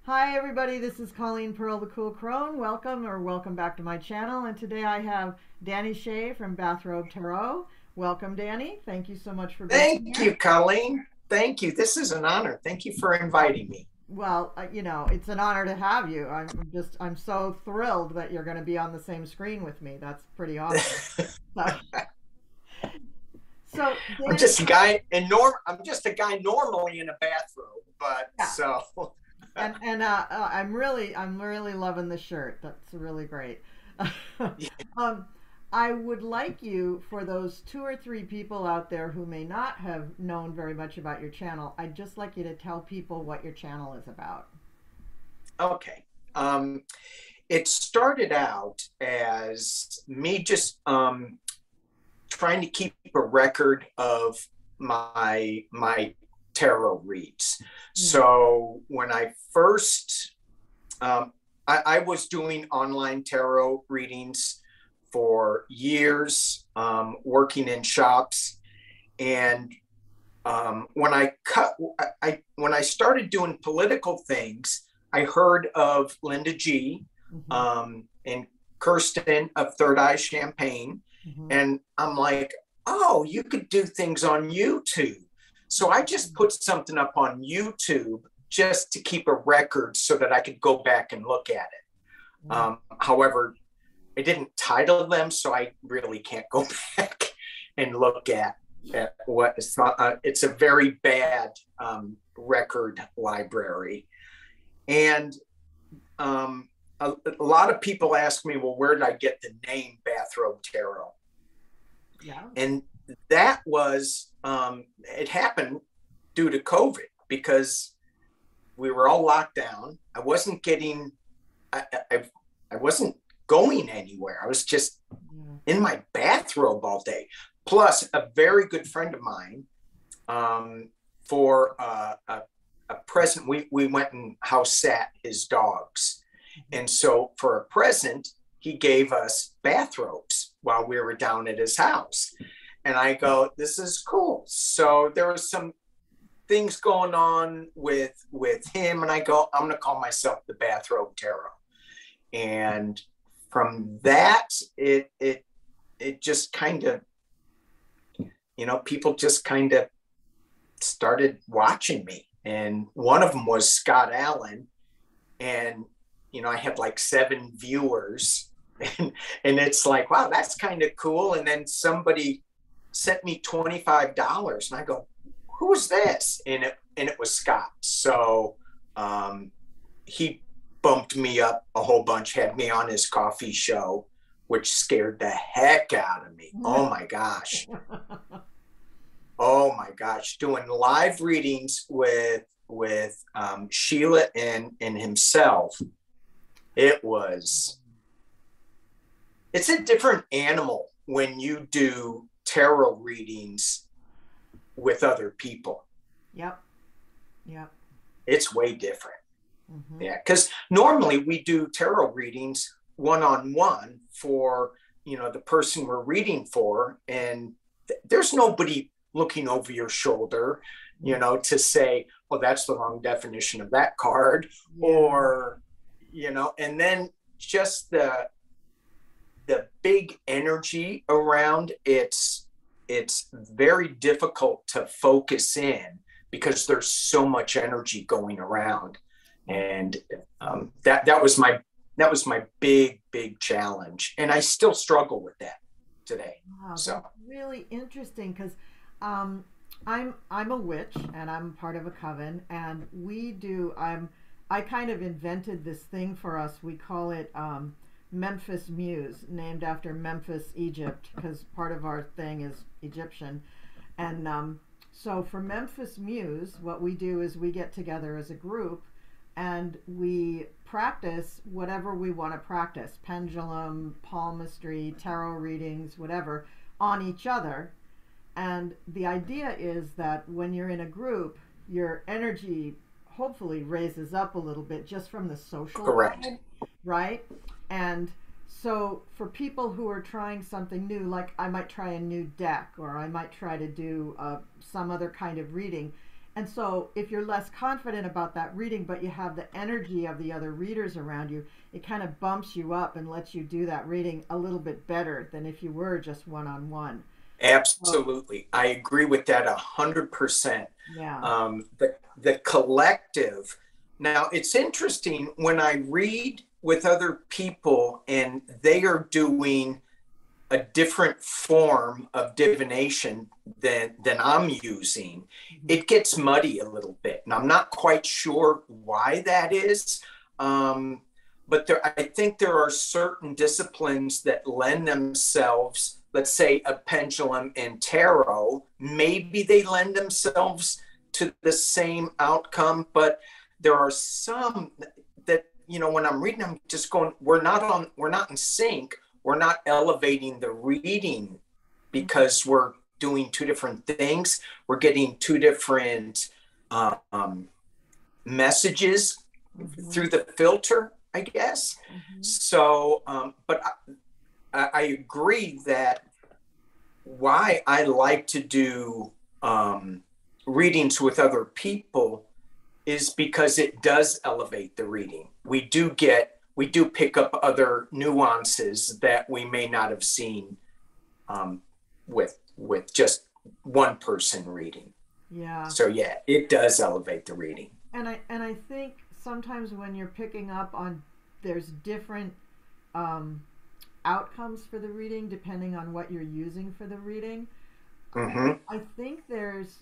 Hi everybody, this is Colleen Pearl the Cool Crone. Welcome back to my channel. And today I have Danny Shay from Bathrobe Tarot. Welcome, Danny. Thank you so much for being Thank here. you, Colleen. Thank you. This is an honor. Thank you for inviting me. Well, it's an honor to have you. I'm so thrilled that you're going to be on the same screen with me. That's pretty awesome. So, so I'm Danny, just a guy I'm just a guy normally in a bathrobe, but yeah, so I'm really loving the shirt. That's really great. um, I would like you, for those two or three people out there who may not have known very much about your channel, I'd just like you to tell people what your channel is about. okay. It started out as me just trying to keep a record of my tarot reads. Mm, So when I first I was doing online tarot readings for years, working in shops. And when I started doing political things, I heard of Linda G. mhm, And Kirsten of Third Eye Champagne. mhm, And I'm like, oh, you could do things on YouTube. So I just put something up on YouTube just to keep a record so that I could go back and look at it. mhm. However, I didn't title them, so I really can't go back and look at what it's not. It's a very bad record library, and a lot of people ask me, well, where did I get the name Bathrobe Tarot? Yeah. And that was it happened due to COVID because we were all locked down. I wasn't getting, I, I wasn't going anywhere. I was just Yeah. in my bathrobe all day. Plus, a very good friend of mine, for a present, we went and house sat his dogs. Mhm. And so for a present, he gave us bathrobes while we were down at his house. And I go, this is cool. So there was some things going on with him, and I go, I'm going to call myself the Bathrobe Tarot. And from that, it just kind of, people just kind of started watching me. And one of them was Scott Allen, and I had like 7 viewers, and it's like, wow, that's kind of cool. And then somebody sent me $25, and I go, who's this? And it was Scott. So he bumped me up a whole bunch, had me on his coffee show, which scared the heck out of me. Oh my gosh. Oh my gosh. Doing live readings with Sheila and himself. It was, it's a different animal when you do tarot readings with other people. Yep. Yep. It's way different. Hmm. Yeah, because normally we do tarot readings one-on-one for the person we're reading for, and there's nobody looking over your shoulder, to say, well, that's the wrong definition of that card, Yeah. or and then just the big energy around it's very difficult to focus in because there's so much energy going around. And that was my big challenge, and I still struggle with that today. Wow, So that's really interesting because um, I'm a witch and I'm part of a coven, and I kind of invented this thing for us. We call it Memphis Muse, named after Memphis, Egypt, because part of our thing is Egyptian. And so for Memphis Muse, what we do is we get together as a group and we practice whatever we want to practice: pendulum, palmistry, tarot readings, whatever, on each other. And the idea is that when you're in a group, your energy hopefully raises up a little bit just from the social correct. vibe, right? And so for people who are trying something new, like I might try a new deck or I might try to do some other kind of reading, And so if you're less confident about that reading, but you have the energy of the other readers around you, it kind of bumps you up and lets you do that reading a little bit better than if you were just one-on-one. Absolutely. I agree with that 100%. Yeah. The collective. Now, it's interesting when I read with other people and they are doing a different form of divination than I'm using, it gets muddy a little bit. And I'm not quite sure why that is. But I think there are certain disciplines that lend themselves, let's say a pendulum and tarot, maybe they lend themselves to the same outcome, but there are some that, you know, when I'm reading, I'm just going, we're not in sync. We're not elevating the reading because we're doing two different things. We're getting two different messages through the filter, I guess. So, but I agree that why I like to do readings with other people is because it does elevate the reading. We do pick up other nuances that we may not have seen with just one person reading. Yeah. So yeah, it does elevate the reading. And I think sometimes when you're picking up on, there's different outcomes for the reading depending on what you're using for the reading. I think there's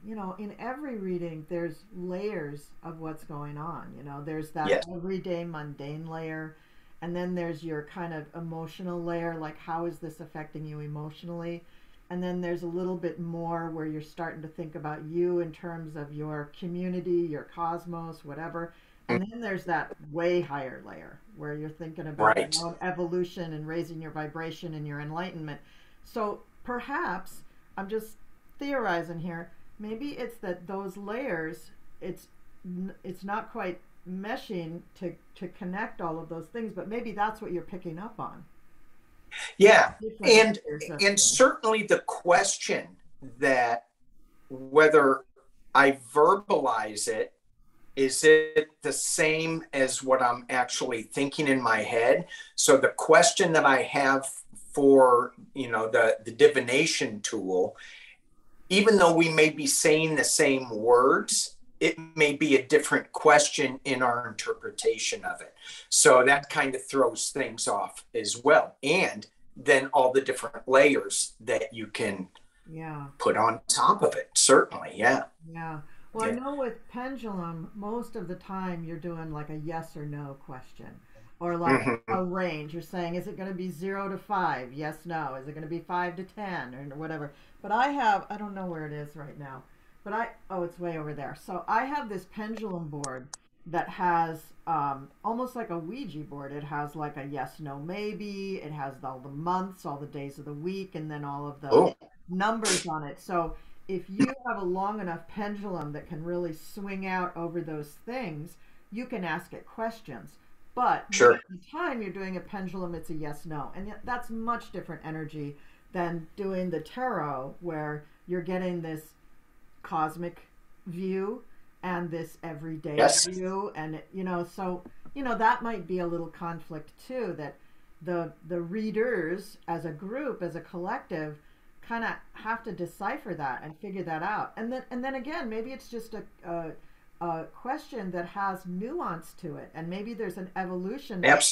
you know, in every reading, there's layers of what's going on. You know, there's that everyday mundane layer, and then there's your kind of emotional layer, like how is this affecting you emotionally? And then there's a little bit more where you're starting to think about you in terms of your community, your cosmos, whatever. And then there's that way higher layer where you're thinking about your own evolution and raising your vibration and your enlightenment. So perhaps, I'm just theorizing here, maybe it's that those layers, it's not quite meshing to connect all of those things, but maybe that's what you're picking up on. Yeah, and certainly the question that whether I verbalize it, is it the same as what I'm actually thinking in my head? So the question that I have for, you know, the divination tool, even though we may be saying the same words, it may be a different question in our interpretation of it. So that kind of throws things off as well. And then all the different layers that you can put on top of it. Certainly, yeah. Yeah. Well, I know with pendulum, most of the time you're doing like a yes or no question. Or like a range. You're saying, is it going to be 0 to 5? Yes, no. Is it going to be 5 to 10 or whatever? But I don't know where it is right now. But it's way over there. So I have this pendulum board that has almost like a Ouija board. It has like a yes, no, maybe. It has all the months, all the days of the week, and then all of the numbers on it. So if you have a long enough pendulum that can really swing out over those things, you can ask it questions. But at the time you're doing a pendulum, it's a yes, no. And that's much different energy than doing the tarot, where you're getting this cosmic view and this everyday view. And, you know, so, you know, that might be a little conflict too, that the readers as a group, as a collective, kind of have to decipher that and figure that out. And then again, maybe it's just a question that has nuance to it, and maybe there's an evolution of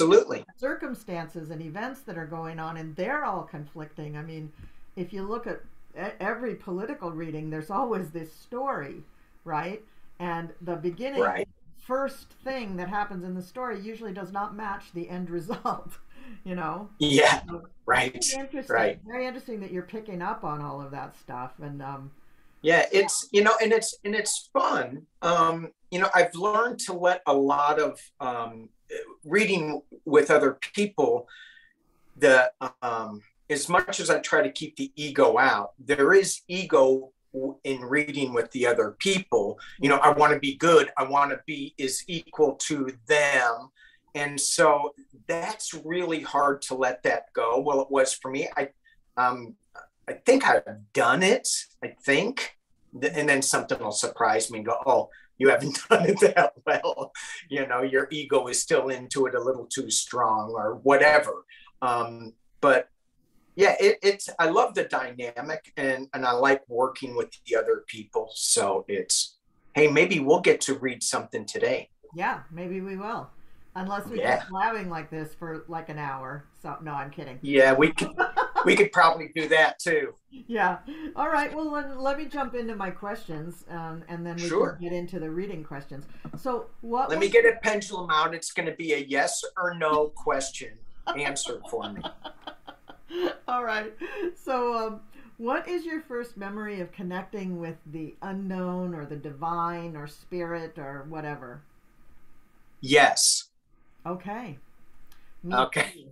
circumstances and events that are going on, and they're all conflicting. I mean, if you look at every political reading, there's always this story, right? And the beginning first thing that happens in the story usually does not match the end result. You know? Yeah. So, Right. Interesting. Very interesting that you're picking up on all of that stuff. And yeah, it's, you know, and it's fun. You know, I've learned to let a lot of reading with other people, as much as I try to keep the ego out, there is ego in reading with the other people. You know, I want to be good. I want to be is equal to them. And so that's really hard to let that go. Well, it was for me. I think I've done it, I think. and then something will surprise me and go, oh, you haven't done it that well. Your ego is still into it a little too strong or whatever. But yeah, I love the dynamic, and I like working with the other people. So hey, maybe we'll get to read something today. Yeah, maybe we will. Unless we keep blabbing like this for like an hour. So no, I'm kidding. Yeah, we could probably do that too. Yeah. All right. Well, let me jump into my questions, and then we can get into the reading questions. So Let me get a pendulum out. It's going to be a yes or no question answered for me. All right. So, what is your first memory of connecting with the unknown or the divine or spirit or whatever? Yes. Okay. Okay.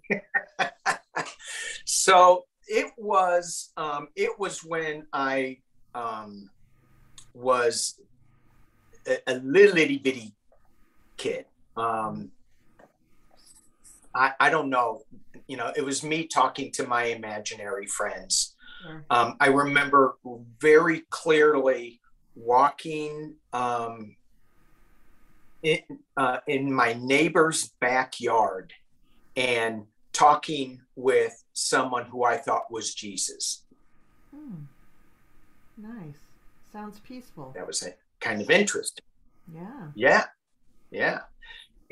So it was when I was a little itty bitty kid. I don't know, it was me talking to my imaginary friends. Sure. I remember very clearly walking in my neighbor's backyard and talking with someone who I thought was Jesus. Nice. Sounds peaceful. That was kind of interesting. Yeah. Yeah. Yeah.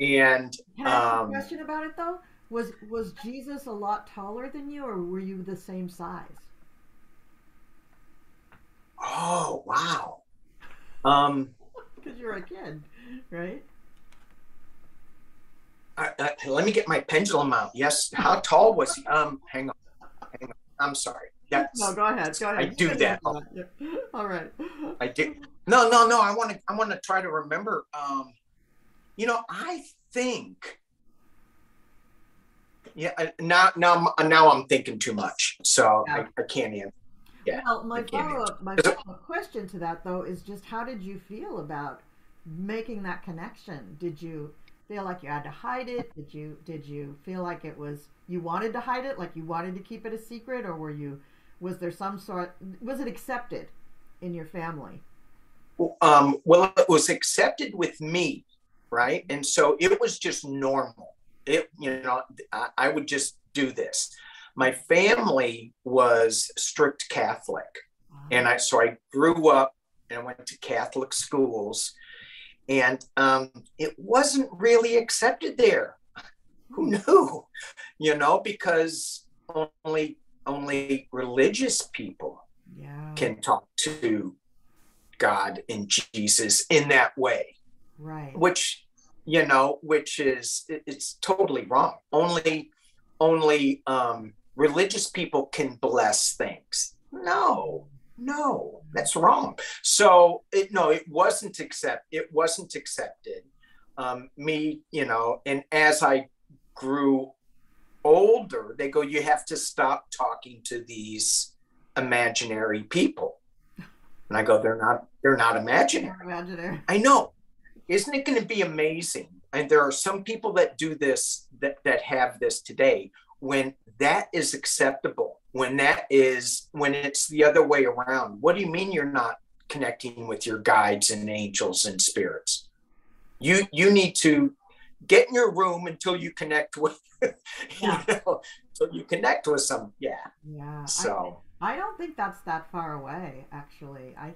And can I ask a question about it though? Was Jesus a lot taller than you, or were you the same size? Oh, wow. Because you're a kid, right? Let me get my pendulum out. Yes. How tall was he? Hang on. I'm sorry. Yes. No, go ahead. I do that. Yeah. All right. I do. No. I want to try to remember. I think. Yeah. Now I'm thinking too much, so yeah. I can't answer. Yeah. Well, my follow-up question to that though is just how did you feel about making that connection? Did you feel like you had to hide it? Did you feel like you wanted to hide it, like you wanted to keep it a secret, or was it accepted in your family? Well, it was accepted with me, right? And so it was just normal. I would just do this. My family was strict Catholic. Wow. And I grew up and went to Catholic schools, and it wasn't really accepted there. Who knew? Because only religious people can talk to God and Jesus in that way. Right. Which is, it's totally wrong. Only religious people can bless things. No, that's wrong. So it wasn't accepted. And as I grew older, they go, you have to stop talking to these imaginary people. And I go, they're not imaginary. Imaginary. I know. Isn't it going to be amazing? And there are some people that do this, that have this today, when that is acceptable, when it's the other way around. What do you mean you're not connecting with your guides and angels and spirits? You need to get in your room until you connect with, until you connect with some. Yeah. Yeah. So I don't think that's that far away, actually. I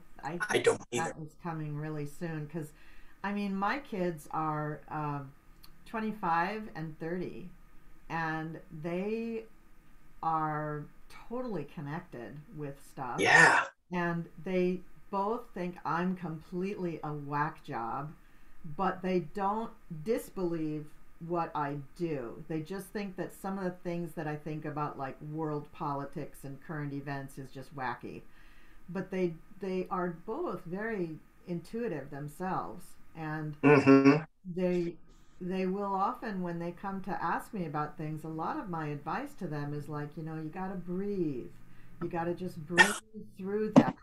think don't either. That is coming really soon, because my kids are 25 and 30, and they are totally connected with stuff. Yeah. And they both think I'm completely a whack job, but they don't disbelieve what I do. They just think that some of the things that I think about, like world politics and current events, is just wacky. But they are both very intuitive themselves, and they will often, when they come to ask me about things, a lot of my advice to them is like, you got to breathe. You got to just breathe through that.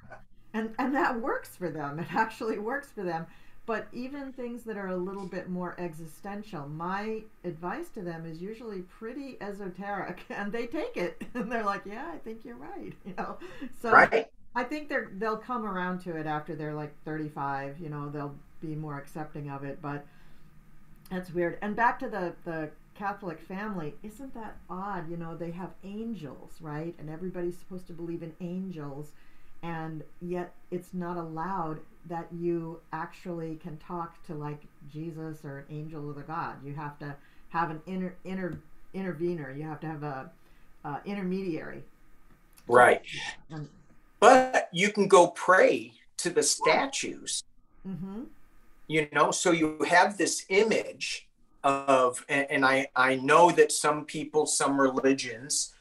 And that works for them. It actually works for them. But even things that are a little bit more existential, my advice to them is usually pretty esoteric, and they take it, and they're like, yeah, I think you're right. So right. I think they'll come around to it after they're like 35. You know, they'll be more accepting of it. But that's weird. And back to the Catholic family, isn't that odd? You know, they have angels, right? And everybody's supposed to believe in angels, and yet it's not allowed that you actually can talk to like Jesus or an angel or the God. You have to have an intervener. You have to have a intermediary. Right. And, But you can go pray to the statues. mm-hmm. You know, so you have this image of, and I know that some people, some religions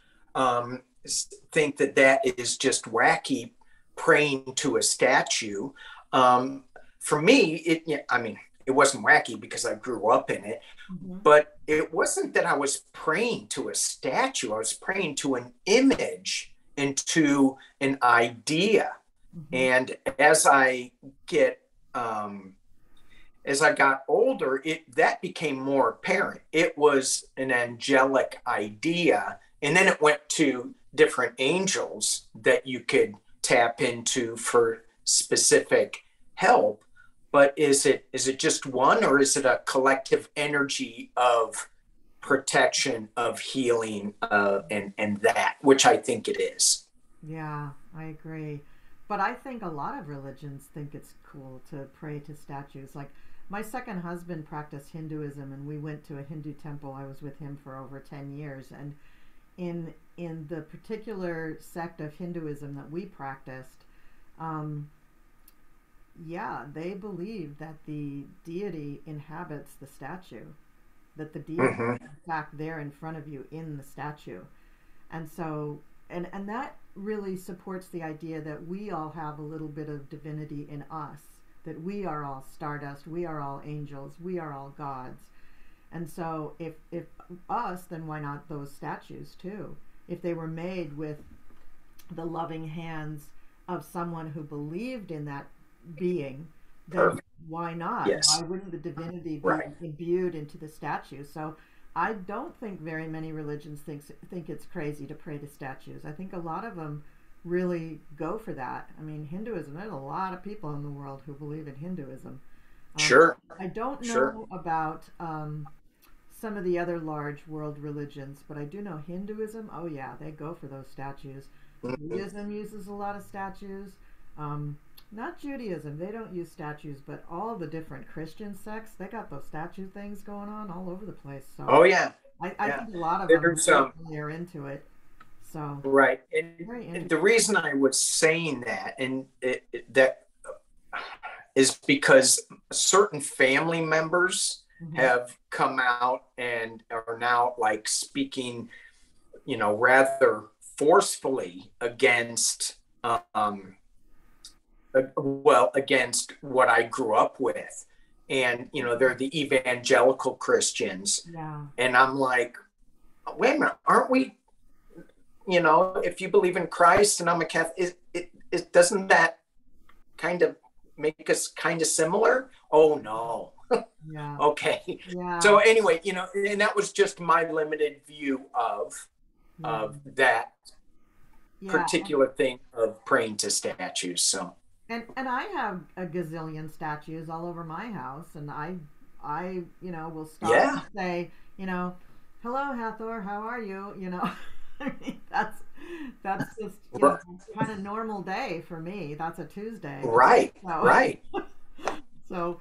think that is just wacky, praying to a statue. For me, it wasn't wacky because I grew up in it, Mm-hmm. but it wasn't that I was praying to a statue. I was praying to an image and to an idea. Mm-hmm. And as I got older, that became more apparent. It was an angelic idea, and then it went to different angels that you could tap into for specific help. But is it just one, or is it a collective energy of protection, of healing, and that, which I think it is? Yeah, I agree. But I think a lot of religions think it's cool to pray to statues. Like my second husband practiced Hinduism, and we went to a Hindu temple. I was with him for over 10 years, and in the particular sect of Hinduism that we practiced, yeah, they believe that the deity inhabits the statue, that the deity Mm-hmm. is in fact there in front of you in the statue. And so, and that really supports the idea that we all have a little bit of divinity in us, that we are all stardust, we are all angels, we are all gods. And so if us, then why not those statues too? If they were made with the loving hands of someone who believed in that being, then Perfect. why not? Yes. Why wouldn't the divinity be Right. imbued into the statue? So I don't think very many religions think it's crazy to pray to statues. I think a lot of them really go for that. I mean, Hinduism, there's a lot of people in the world who believe in Hinduism. Sure. I don't know Sure. about some of the other large world religions, but I do know Hinduism, oh yeah, they go for those statues. Mm-hmm. Buddhism uses a lot of statues. Not Judaism, they don't use statues, but all the different Christian sects, they got those statue things going on all over the place. So Oh yeah. I Yeah. think a lot of them There's really are into it. So right. very And the interesting. reason I was saying that, and that is because certain family members Hmm. have come out and are now like speaking, rather forcefully against, against what I grew up with. And, they're the evangelical Christians. Yeah. And I'm like, wait a minute, aren't we, if you believe in Christ and I'm a Catholic, doesn't that kind of make us kind of similar? Oh, no. Yeah. Okay. Yeah. So anyway, and that was just my limited view of Yeah. that Yeah. particular thing of praying to statues. So And I have a gazillion statues all over my house, and I will stop yeah, and say, hello Hathor, how are you? I mean, that's just kind of normal day for me. That's a Tuesday. right, So right. so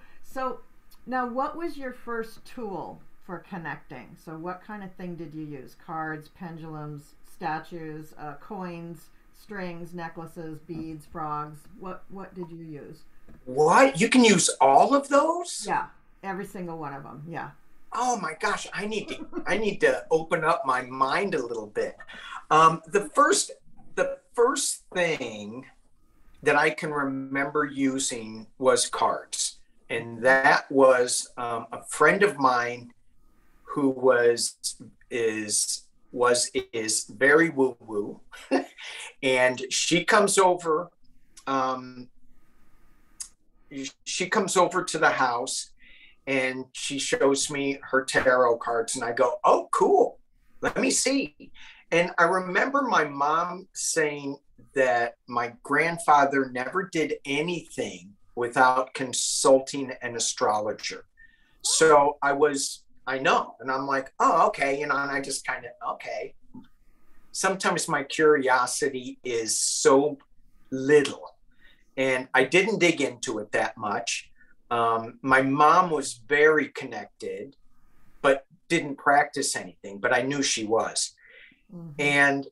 now, what was your first tool for connecting? So what kind of thing did you use? Cards, pendulums, statues, coins, strings, necklaces, beads, frogs. What did you use? What? You can use all of those? Yeah, every single one of them. Yeah. Oh my gosh, I need to open up my mind a little bit. The first thing that I can remember using was cards. And that was a friend of mine who is very woo woo, and she comes over. She comes over to the house, and she shows me her tarot cards, and I go, "Oh, cool! Let me see." And I remember my mom saying that my grandfather never did anything without consulting an astrologer. So I know, and I'm like, oh, okay, and I just kind of, okay. Sometimes my curiosity is so little, and I didn't dig into it that much. My mom was very connected, but didn't practice anything, but I knew she was. Mm-hmm. And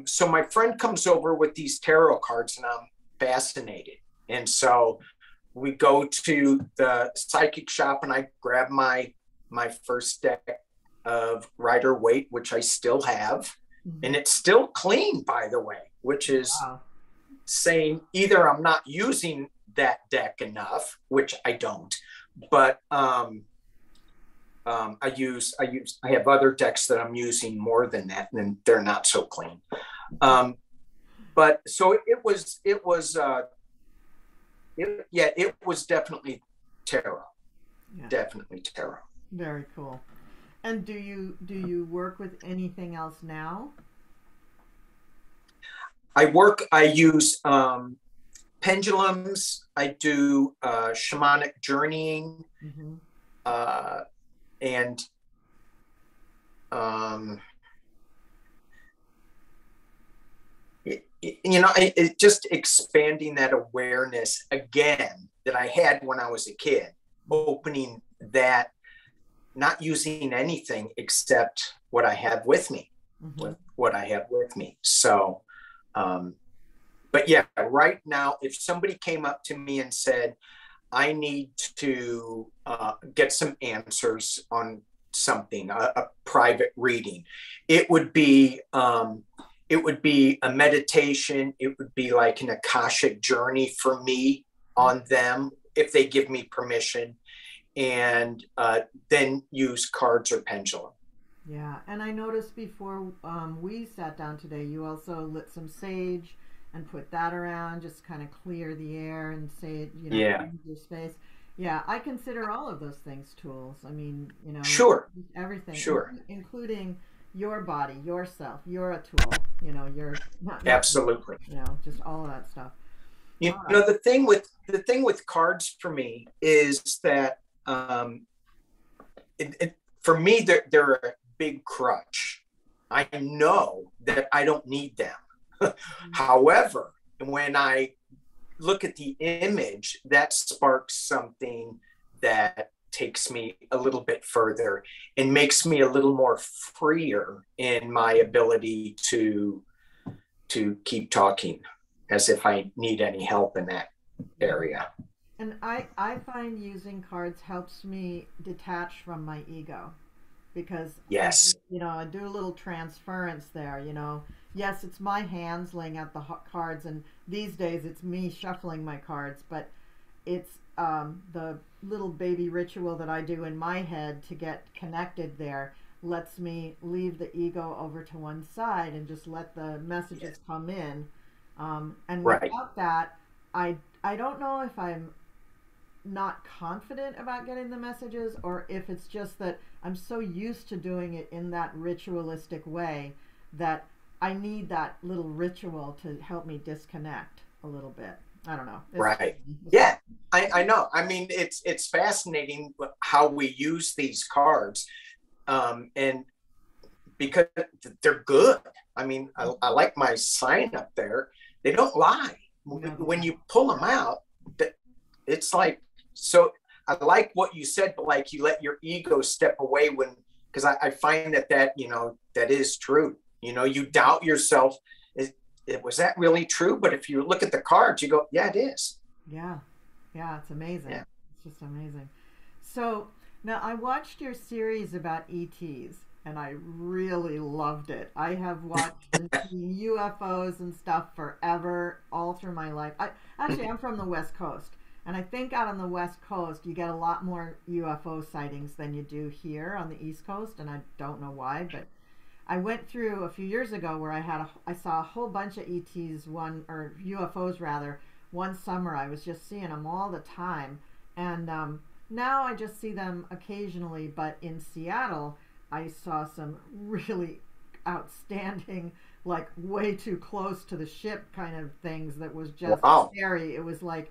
so my friend comes over with these tarot cards, and I'm fascinated. And so we go to the psychic shop, and I grab my first deck of Rider-Waite, which I still have. Mm-hmm. And it's still clean, by the way, which is saying either I'm not using that deck enough, which I don't, but I have other decks that I'm using more than that, and they're not so clean. But so it was definitely tarot. Yeah. Definitely tarot. Very cool. And do you work with anything else now? I use pendulums. I do shamanic journeying. Mm-hmm. And it just expanding that awareness again that I had when I was a kid, opening that, not using anything except what I have with me, So, but yeah, right now, if somebody came up to me and said, I need to get some answers on something, a private reading, it would be a meditation. It would be like an Akashic journey for me on them, if they give me permission, and then use cards or pendulum. Yeah, and I noticed before we sat down today, you also lit some sage and put that around, just kind of clear the air and say, your space. Yeah, I consider all of those things tools. I mean, sure, everything, sure, including your body, yourself. You're a tool. You're not absolutely. Just all of that stuff. The thing with cards for me is that for me they're a big crutch. I know that I don't need them. However, when I look at the image, that sparks something that takes me a little bit further and makes me a little more freer in my ability to keep talking, as if I need any help in that area. And I find using cards helps me detach from my ego, because yes, I do a little transference there. Yes, it's my hands laying out the cards, and these days it's me shuffling my cards, but it's the little baby ritual that I do in my head to get connected there lets me leave the ego over to one side and just let the messages come in. And without that, I don't know if I'm not confident about getting the messages, or if it's just that I'm so used to doing it in that ritualistic way that I need that little ritual to help me disconnect a little bit. I don't know. Yeah, I know. I mean, it's fascinating how we use these cards, and because they're good. I mean, I like my sign up there. They don't lie. When you pull them out, it's like, so I like what you said, but like you let your ego step away because I find that that is true. You doubt yourself. Was that really true? But if you look at the cards, you go, yeah, it is. Yeah. It's amazing. Yeah. It's just amazing. So now I watched your series about ETs, and I really loved it. I have watched and seen UFOs and stuff forever, all through my life. I'm from the West Coast, and I think out on the West Coast you get a lot more UFO sightings than you do here on the East Coast, and I don't know why, but I went through a few years ago where I saw a whole bunch of ETs, or UFOs rather, one summer. I was just seeing them all the time, and now I just see them occasionally. But in Seattle, I saw some really outstanding like way too close to the ship kind of things that was just Wow. scary. It was like,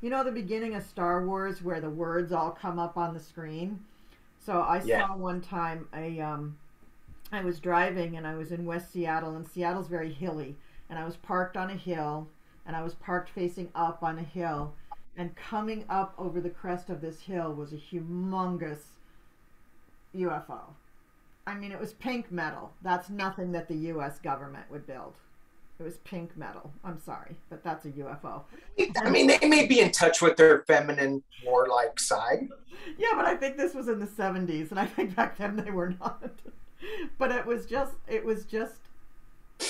you know, the beginning of Star Wars where the words all come up on the screen. So I Yeah. saw one time I was driving and I was in West Seattle, and Seattle's very hilly, and I was parked on a hill, and I was parked facing up on a hill, and coming up over the crest of this hill was a humongous UFO. I mean, it was pink metal. That's nothing that the US government would build. It was pink metal. I'm sorry, but that's a UFO. I mean, they may be in touch with their feminine, warlike side. Yeah, but I think this was in the 70s, and I think back then they were not. But it was just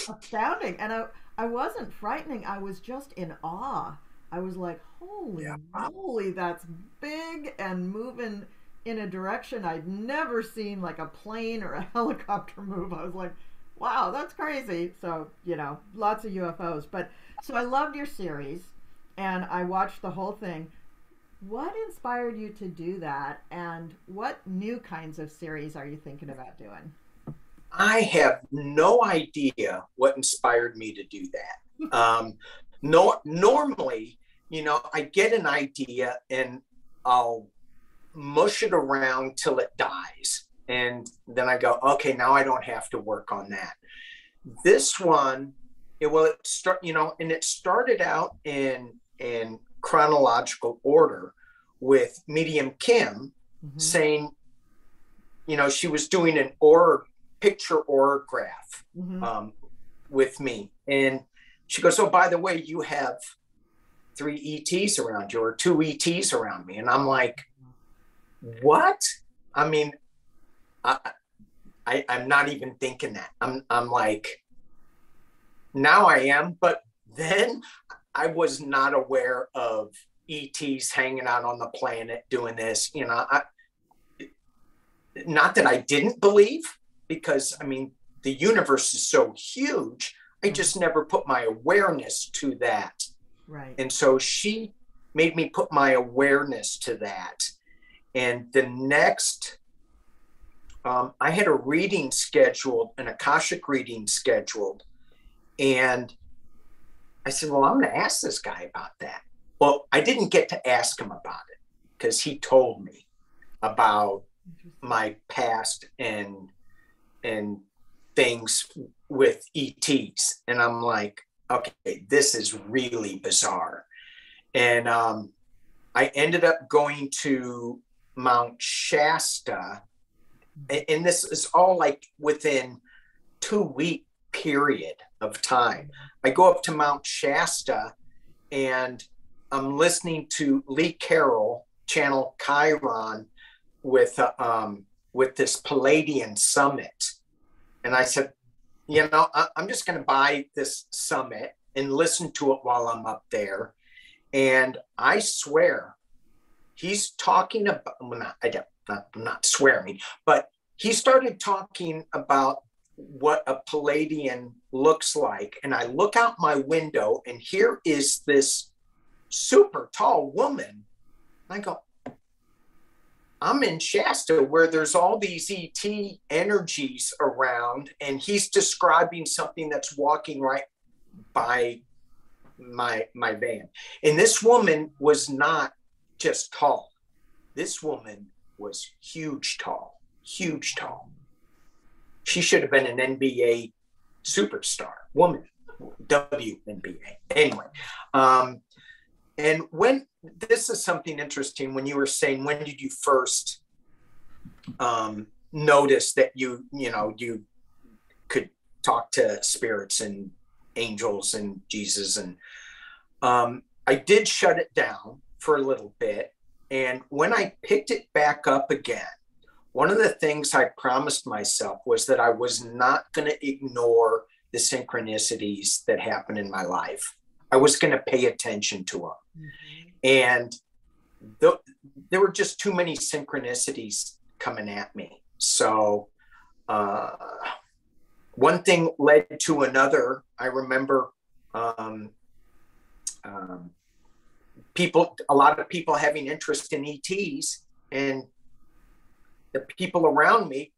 astounding, and I wasn't frightening. I was just in awe. I was like, holy Yeah. moly, that's big and moving in a direction I'd never seen, like a plane or a helicopter move. I was like, wow, that's crazy. So, you know, lots of UFOs. But so I loved your series and I watched the whole thing. What inspired you to do that? And what new kinds of series are you thinking about doing? I have no idea what inspired me to do that. No, normally, you know, I get an idea and I'll mush it around till it dies. And then I go, okay, now I don't have to work on that. This one, it started out in chronological order with Medium Kim saying, you know, she was doing an picture orograph Mm-hmm. with me. And she goes, oh, by the way, you have 3 ETs around you or 2 ETs around me. And I'm like, what? I mean, I'm not even thinking that. I'm like, now I am, but then I was not aware of ETs hanging out on the planet doing this. You know, not that I didn't believe, because I mean, the universe is so huge. I just never put my awareness to that. Right. And so she made me put my awareness to that. And the next, I had a reading scheduled, an Akashic reading scheduled. And I said, well, I'm going to ask this guy about that. Well, I didn't get to ask him about it because he told me about my past and things with ETs. And I'm like, okay, this is really bizarre. And I ended up going to Mount Shasta. And this is all like within 2-week period of time. I go up to Mount Shasta and I'm listening to Lee Carroll channel Chiron with this Palladian summit. And I said, you know, I'm just going to buy this summit and listen to it while I'm up there. And I swear he's talking about, well, not swearing, but he started talking about what a Palladian looks like. And I look out my window and here is this super tall woman. I go, I'm in Shasta where there's all these ET energies around, and he's describing something that's walking right by my van. And this woman was not just tall. This woman was huge tall. She should have been an NBA superstar, woman, WNBA. Anyway, and when this is something interesting, when you were saying, when did you first notice that you could talk to spirits and angels and Jesus? And I did shut it down for a little bit. And when I picked it back up again, one of the things I promised myself was that I was not going to ignore the synchronicities that happen in my life. I was going to pay attention to them. Mm-hmm. And there were just too many synchronicities coming at me. So one thing led to another. I remember a lot of people having interest in ETs, and the people around me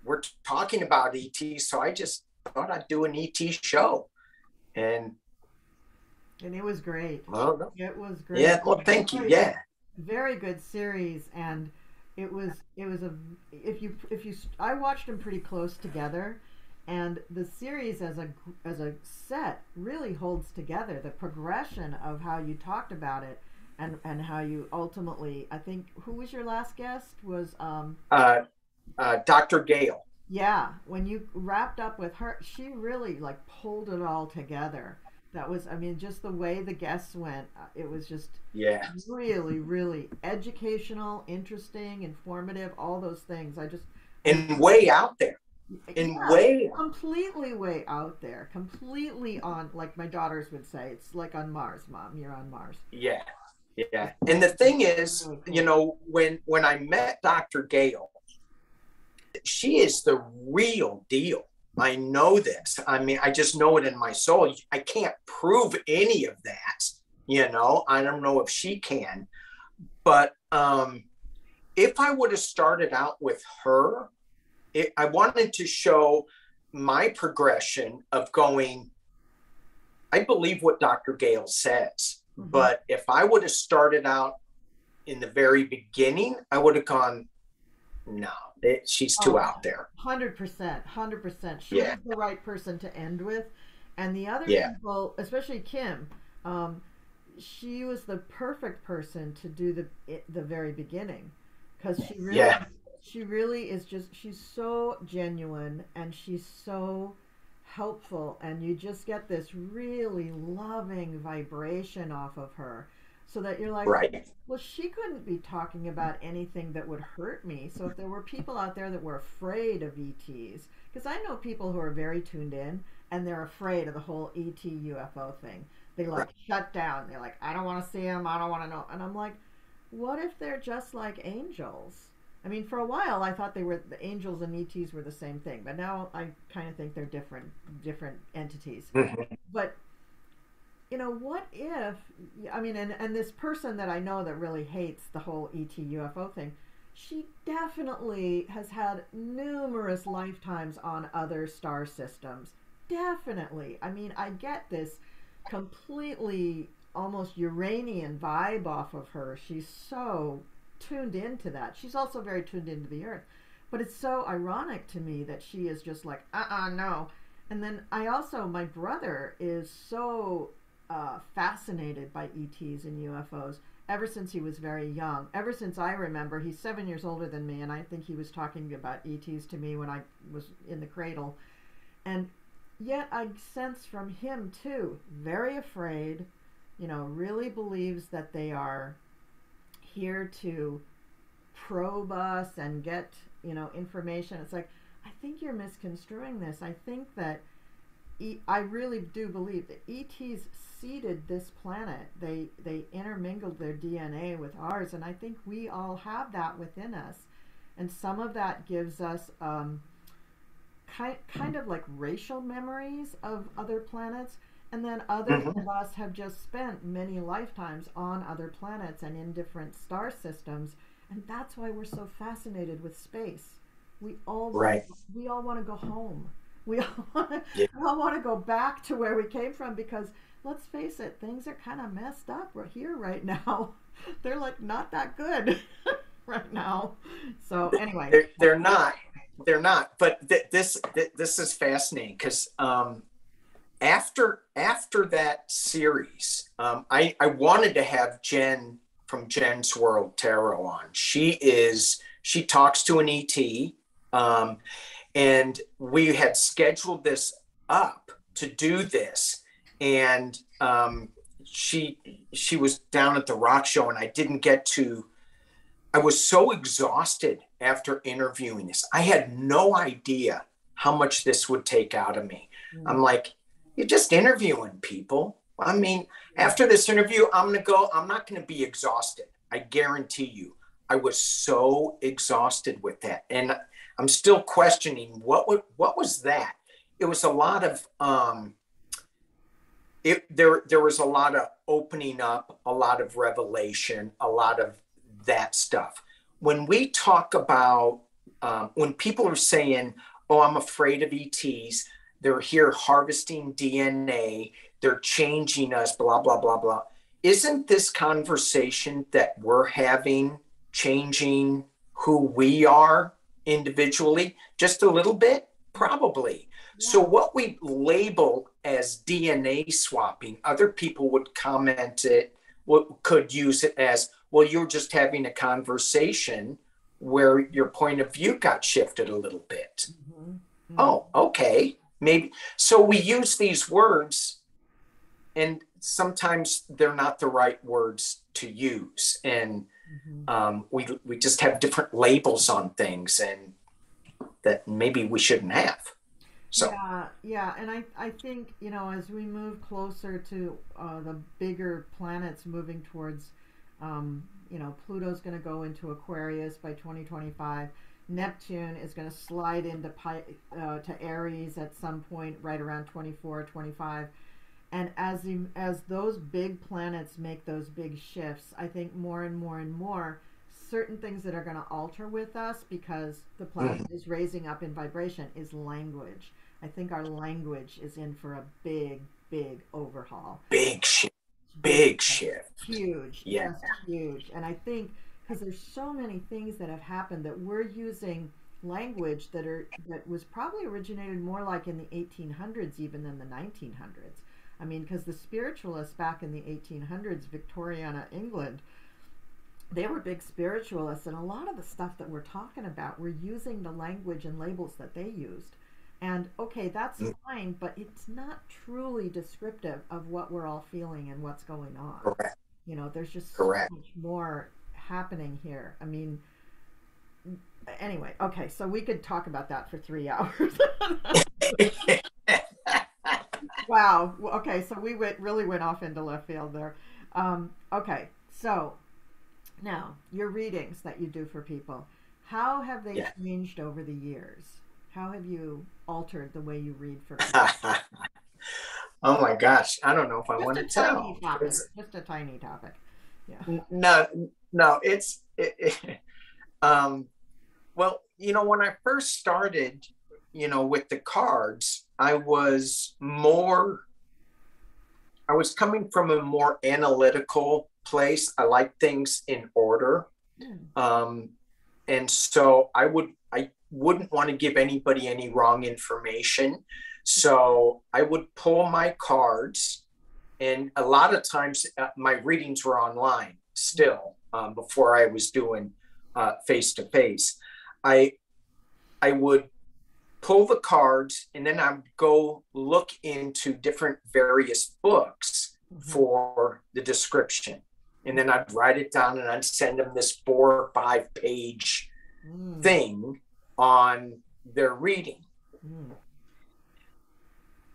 were talking about ETs. So I just thought I'd do an ET show. And it was great. well, It was great. yeah, well, thank you. Yeah. Very good series, and it was a if you I watched them pretty close together, and the series as a set really holds together the progression of how you talked about it, and how you ultimately, I think, who was your last guest was Dr. Gale. yeah, when you wrapped up with her, she really like pulled it all together. That was, I mean, just the way the guests went, it was just Yeah. really, really educational, interesting, informative, all those things. And way out there. And Yeah, way completely way out there, completely on, like my daughters would say, it's like on Mars, Mom, you're on Mars. Yeah. Yeah. And the thing is, Really cool. you know, when I met Dr. Gale, she is the real deal. I know this. I mean, I just know it in my soul. I can't prove any of that. You know, I don't know if she can. But if I would have started out with her, I wanted to show my progression of going, I believe what Dr. Gale says. Mhm. But if I would have started out in the very beginning, I would have gone, no, she's too Oh, out there. 100%, 100%. She Yeah. was the right person to end with. And the other Yeah. people, especially Kim, um, she was the perfect person to do the very beginning, because Yeah. she really is just, she's so genuine, and she's so helpful, and you just get this really loving vibration off of her, so that you're like, Right. well, she couldn't be talking about anything that would hurt me. So if there were people out there that were afraid of ETs, because I know people who are very tuned in and they're afraid of the whole ET UFO thing. They like Right. shut down. They're like, I don't want to see them. I don't want to know. And I'm like, what if they're just like angels? I mean, for a while I thought the angels and ETs were the same thing, but now I kind of think they're different entities. Mhm. But what if, I mean, and this person that I know that really hates the whole ET UFO thing, she definitely has had numerous lifetimes on other star systems. Definitely. I mean, I get this completely almost Uranian vibe off of her. She's so tuned into that. She's also very tuned into the earth. But it's so ironic to me that she is just like, no. And then my brother is so fascinated by ETs and UFOs ever since he was very young. Ever since I remember, he's 7 years older than me, and I think he was talking about ETs to me when I was in the cradle. And yet I sense from him too, very afraid, really believes that they are here to probe us and get, information. It's like, I think you're misconstruing this. I think that I really do believe that ETs seeded this planet. They intermingled their DNA with ours, and I think we all have that within us. And some of that gives us kind of like racial memories of other planets, and then others Mhm. of us have just spent many lifetimes on other planets and in different star systems, and that's why we're so fascinated with space. We all Right. we all want to go home. We all Yeah. we all want to go back to where we came from, because let's face it, things are kind of messed up right here right now. They're like not that good right now. So anyway, They're not. They're not. But this is fascinating because after that series, I wanted to have Jen from Jen's World Tarot on. She talks to an ET, and we had scheduled this up to do this, and she was down at the rock show, and I didn't get to. I was so exhausted after interviewing this. I had no idea how much this would take out of me. I'm like, you're just interviewing people. I mean, after this interview, I'm not going to be exhausted. I guarantee you. I was so exhausted with that. And I'm still questioning what was that? It was a lot of, there was a lot of opening up, a lot of revelation, a lot of that stuff. When we talk about, when people are saying, oh, I'm afraid of ETs, they're here harvesting DNA, they're changing us, blah, blah, blah, blah. Isn't this conversation that we're having changing who we are individually just a little bit? Probably. Yeah. So what we label as DNA swapping, other people would comment it, could use it as, well, you're just having a conversation where your point of view got shifted a little bit. Mm-hmm. Mm-hmm. Oh, okay. Maybe. So we use these words, and sometimes they're not the right words to use. And we just have different labels on things, and that maybe we shouldn't have. So yeah, and I think, you know, as we move closer to the bigger planets moving towards, you know, Pluto's going to go into Aquarius by 2025. Neptune is going to slide into to Aries at some point right around 24, 25. And as those big planets make those big shifts, I think more and more and more, certain things that are going to alter with us because the planet is raising up in vibration is language. I think our language is in for a big, big overhaul. Big shift. Big shift. Huge. Yeah. Just huge. And I think because there's so many things that have happened that we're using language that was probably originated more like in the 1800s even than the 1900s. I mean, because the spiritualists back in the 1800s, Victoriana, England, they were big spiritualists, and a lot of the stuff that we're talking about, we're using the language and labels that they used. And okay, that's fine, but it's not truly descriptive of what we're all feeling and what's going on. Correct. You know, there's just so much more happening here. I mean, anyway, okay, so we could talk about that for 3 hours. Wow. Okay, so we really went off into left field there. Okay, so now your readings that you do for people, how have they changed over the years? How have you altered the way you read for people? Oh my gosh, I don't know if I want to tell. Just a tiny topic. Yeah. No, well, you know, when I first started, you know, with the cards, I was coming from a more analytical place. I like things in order. And so I wouldn't want to give anybody any wrong information. So I would pull my cards, and a lot of times my readings were online still, before I was doing face-to-face. I would pull the cards, and then I'd go look into different various books for the description. And then I'd write it down, and I'd send them this 4 or 5 page thing on their reading.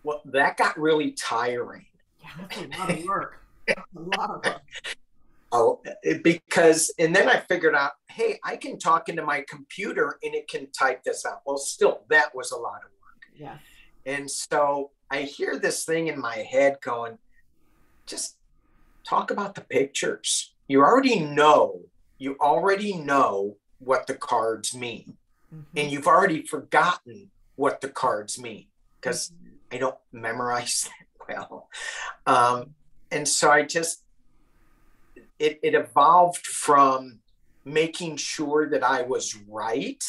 Well, that got really tiring. Yeah, that's a lot of work. A lot of work. And then I figured out, hey, I can talk into my computer and it can type this out. Well, still, that was a lot of work. Yeah. And so I hear this thing in my head going, just talk about the pictures. You already know what the cards mean. And you've already forgotten what the cards mean because I don't memorize that well. And so it evolved from making sure that I was right,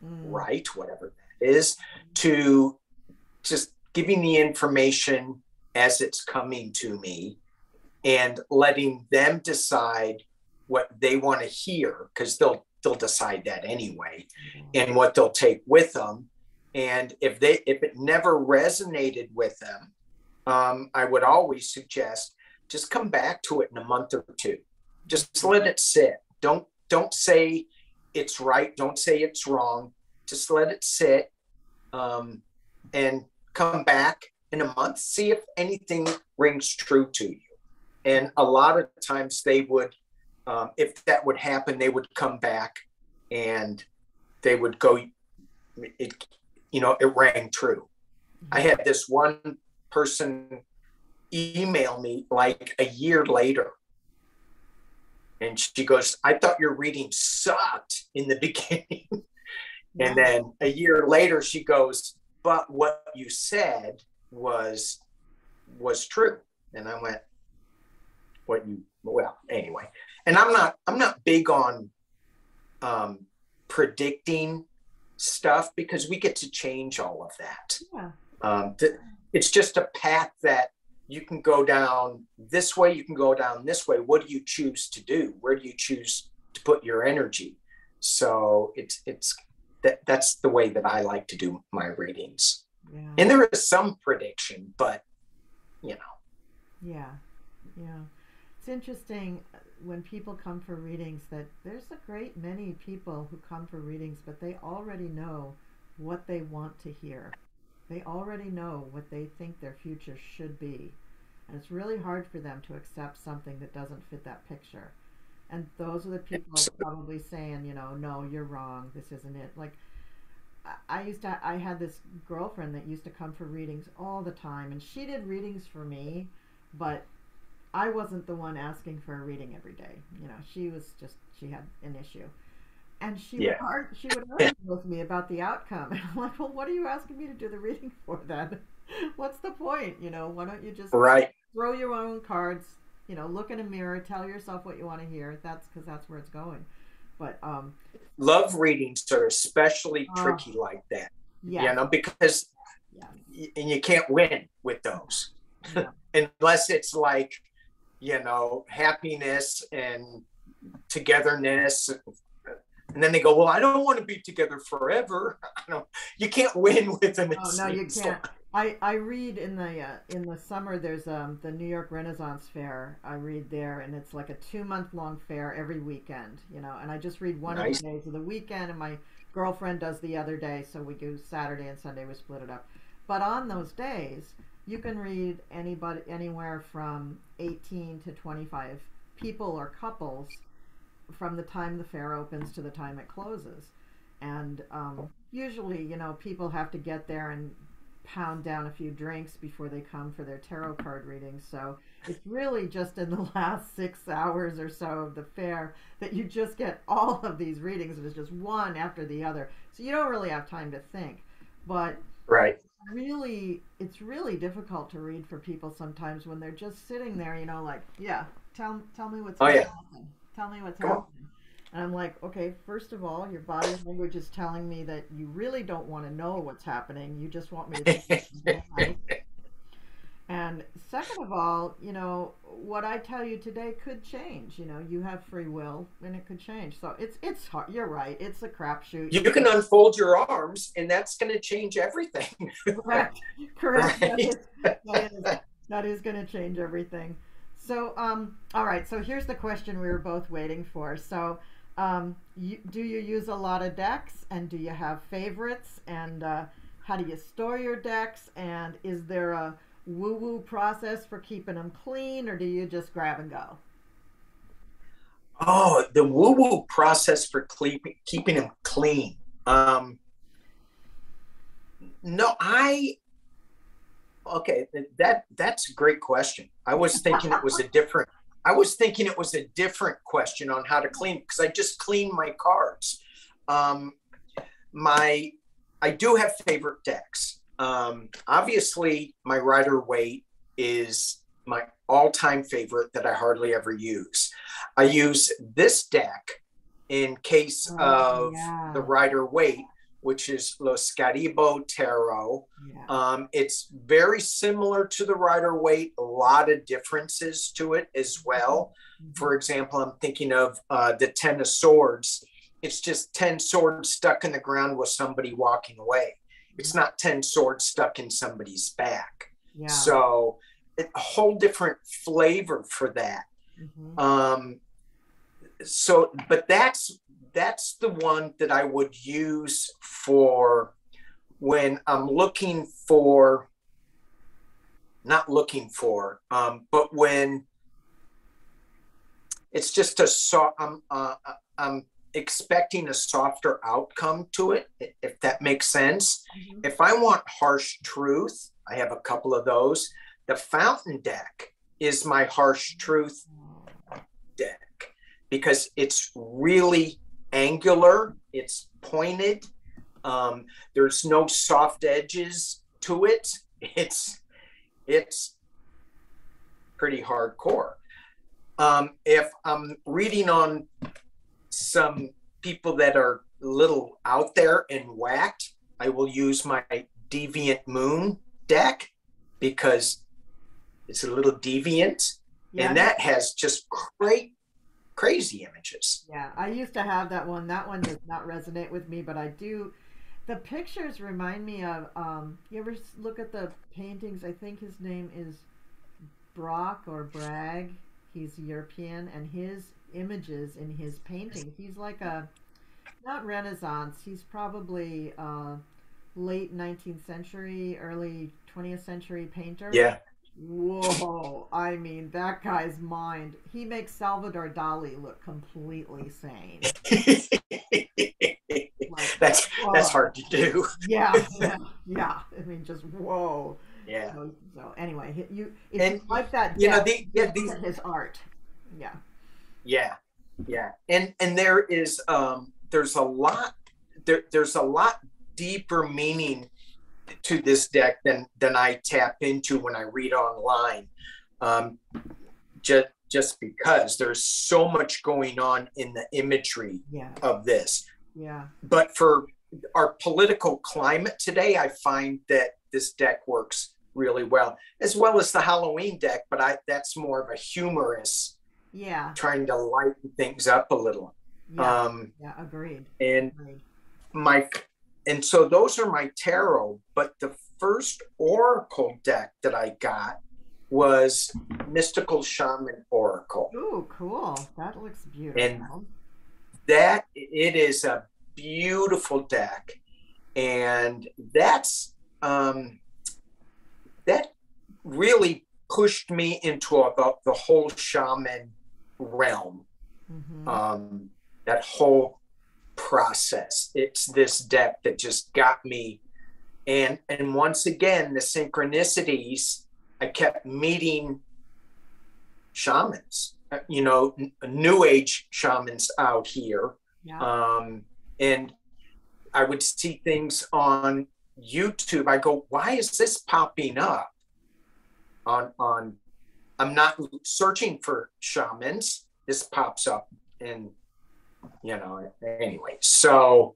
whatever that is, to just giving the information as it's coming to me and letting them decide what they want to hear, because they'll decide that anyway, and what they'll take with them. And if it never resonated with them, I would always suggest just come back to it in a month or 2. Just let it sit. Don't say it's right. Don't say it's wrong. Just let it sit, and come back in a month. See if anything rings true to you. And a lot of times they would, if that would happen, they would come back and they would go, it rang true. I had this one person email me like a year later, and she goes, I thought your reading sucked in the beginning. And then a year later she goes, but what you said was true. And I went, well, anyway. And I'm not big on predicting stuff, because we get to change all of that. Yeah. It's just a path that you can go down this way, you can go down this way. What do you choose to do? Where do you choose to put your energy? So that's the way that I like to do my readings. Yeah. And there is some prediction, but you know. Yeah. It's interesting when people come for readings that there's a great many people who come for readings, but they already know what they want to hear. They already know what they think their future should be. And it's really hard for them to accept something that doesn't fit that picture. And those are the people probably saying, no, you're wrong. This isn't it. Like, I had this girlfriend that used to come for readings all the time, and she did readings for me, but I wasn't the one asking for a reading every day. She had an issue. And she would argue with me about the outcome. And I'm like, well, what are you asking me to do the reading for then? What's the point? Why don't you just throw your own cards, look in a mirror, tell yourself what you want to hear. That's where it's going. But love readings are especially tricky like that. Yeah. Because and you can't win with those. Yeah. Unless it's like, happiness and togetherness. And then they go, well, I don't want to be together forever. You can't win with them. No, you can't. I read in the summer, there's the New York Renaissance Fair. I read there, and it's like a 2-month-long fair every weekend, and I just read one of the days of the weekend, and my girlfriend does the other day, so we do Saturday and Sunday, we split it up. But on those days, you can read anywhere from 18 to 25 people or couples from the time the fair opens to the time it closes. And usually, people have to get there and pound down a few drinks before they come for their tarot card readings. So it's really just in the last 6 hours or so of the fair that you just get all of these readings. It's just one after the other. So you don't really have time to think. But it's really difficult to read for people sometimes when they're just sitting there, like, tell me what's happening. Tell me what's happening. And I'm like, okay, first of all, your body language is telling me that you really don't want to know what's happening. You just want me to think nice. And second of all, what I tell you today could change. You have free will, and it could change. So it's hard. You're right. It's a crapshoot. You can unfold your arms, and that's going to change everything. Correct. Right. That is going to change everything. So, all right. So here's the question we were both waiting for. So, do you use a lot of decks, and do you have favorites, and how do you store your decks, and is there a woo-woo process for keeping them clean, or do you just grab and go? Oh, the woo-woo process for keeping them clean. No, okay, that's a great question. I was thinking it was a different question on how to clean, because I just clean my cards. I do have favorite decks. Obviously, my Rider-Waite is my all-time favorite that I hardly ever use. I use this deck in case of the Rider-Waite, which is Bathrobe Tarot. It's very similar to the Rider-Waite, a lot of differences to it as well. For example, I'm thinking of the 10 of Swords. It's just 10 swords stuck in the ground with somebody walking away. It's not 10 swords stuck in somebody's back. So a whole different flavor for that. But that's the one that I would use for when I'm but when it's just I'm expecting a softer outcome to it, if that makes sense. If I want harsh truth, I have a couple of those. The Fountain deck is my harsh truth deck because it's really angular, it's pointed, There's no soft edges to it. It's pretty hardcore. If I'm reading on some people that are a little out there and whacked, I will use my Deviant Moon deck because it's a little deviant, and that has just crazy images. Yeah, I used to have that one. That one does not resonate with me, but I do. The pictures remind me of, you ever look at the paintings? I think his name is Brock or Bragg. He's European, and his images in his paintings, he's like a, not Renaissance, he's probably late 19th century, early 20th century painter. Yeah. Whoa, I mean, that guy's mind. He makes Salvador Dali look completely sane. Like, that's hard to do. Yeah. I mean, just whoa. Yeah. So anyway, if you like that, these are his art. Yeah. Yeah. And there is there's a lot deeper meaning to this deck than I tap into when I read online. Just because there's so much going on in the imagery of this. Yeah. But for our political climate today, I find that this deck works really well as the Halloween deck, but that's more of a humorous, trying to lighten things up a little. Agreed. And so those are my tarot, but the first oracle deck that I got was Mystical Shaman Oracle. Ooh, cool. That looks beautiful. And that, it is a beautiful deck. And that's that really pushed me into about the whole shaman realm. That whole process. It's this deck that just got me. And once again, the synchronicities, I kept meeting shamans, new age shamans out here. And I would see things on YouTube. I go, why is this popping up on I'm not searching for shamans. This pops up, and anyway. So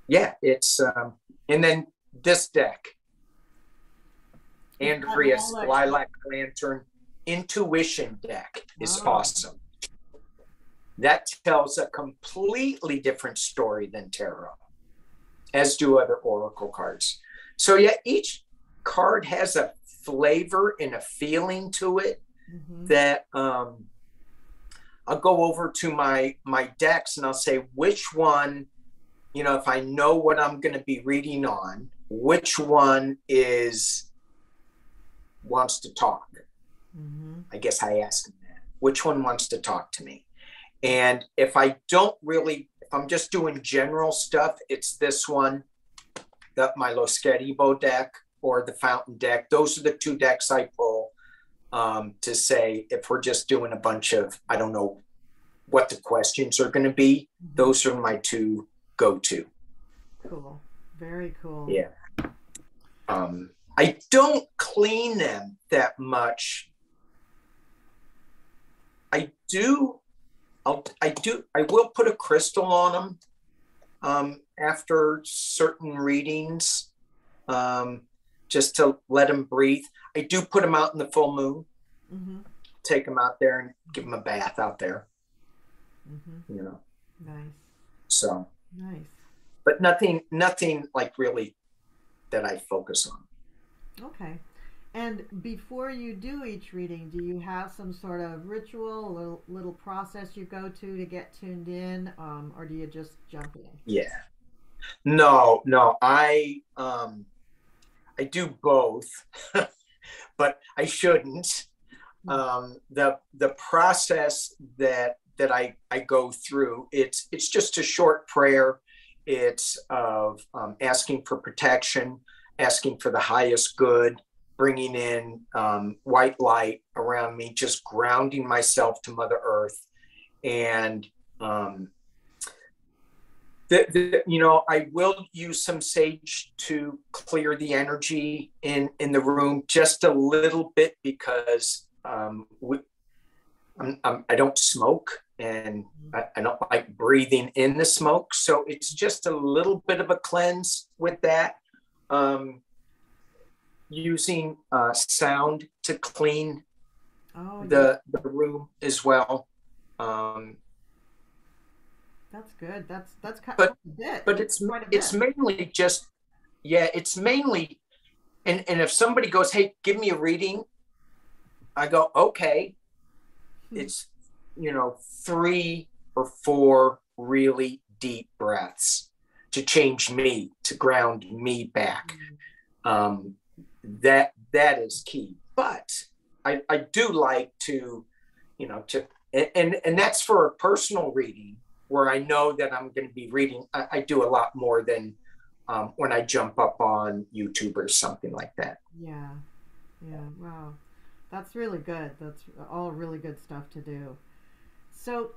it's and then this deck, Andrea's Lilac Lantern Intuition deck is awesome. That tells a completely different story than tarot, as do other oracle cards. So each card has a flavor and a feeling to it that I'll go over to my decks and I'll say which one, if I know what I'm going to be reading on, which one wants to talk. I guess I ask them that. Which one wants to talk to me? And if I'm just doing general stuff, it's this one, my Los Queribo deck or the Fountain deck. Those are the two decks I pull to say, if we're just doing a bunch of, I don't know what the questions are going to be, those are my two go-to. Cool. Very cool. Yeah. I don't clean them that much. I will put a crystal on them after certain readings, just to let them breathe. I do put them out in the full moon, take them out there and give them a bath out there. Nice. So nice. But nothing like really that I focus on. Okay. And before you do each reading, do you have some sort of ritual, a little process you go to get tuned in, or do you just jump in? Yeah. No, I do both, but I shouldn't. The process that I go through, it's just a short prayer. It's of asking for protection, asking for the highest good, bringing in white light around me, just grounding myself to Mother Earth. And You know, I will use some sage to clear the energy in the room just a little bit, because I don't smoke, and I don't like breathing in the smoke. So it's just a little bit of a cleanse with that. Using sound to clean the room as well. That's good. That's kind of a bit. But it's mainly just, it's mainly, and if somebody goes, hey, give me a reading, I go, okay. It's, you know, 3 or 4 really deep breaths to change me, to ground me back. That is key. But I do like to, you know, and that's for a personal reading, where I know that I'm going to be reading. I do a lot more than when I jump up on YouTube or something like that. Yeah. Wow. That's really good. That's all really good stuff to do. So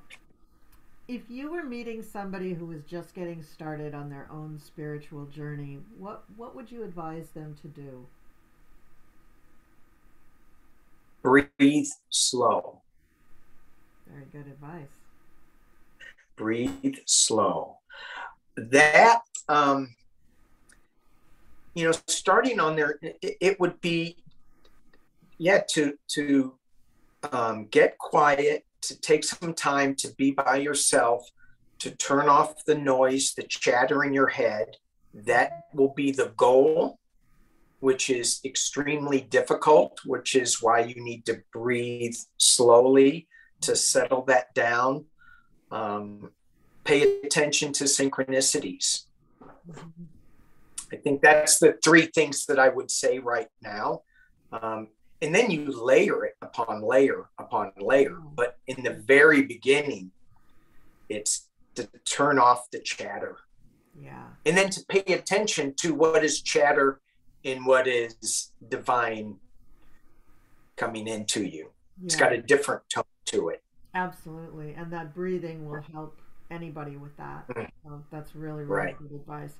if you were meeting somebody who was just getting started on their own spiritual journey, what would you advise them to do? Breathe slow. Very good advice. Breathe slow. That, you know, starting on there, it would be, to get quiet, to take some time to be by yourself, to turn off the noise, the chatter in your head. That will be the goal, which is extremely difficult, which is why you need to breathe slowly to settle that down. Pay attention to synchronicities. I think that's the 3 things that I would say right now. And then you layer it upon layer upon layer. But in the very beginning, it's to turn off the chatter. Yeah. And then to pay attention to what is chatter and what is divine coming into you. Yeah. It's got a different tone to it. Absolutely. And that breathing will help anybody with that. So that's really, really good advice.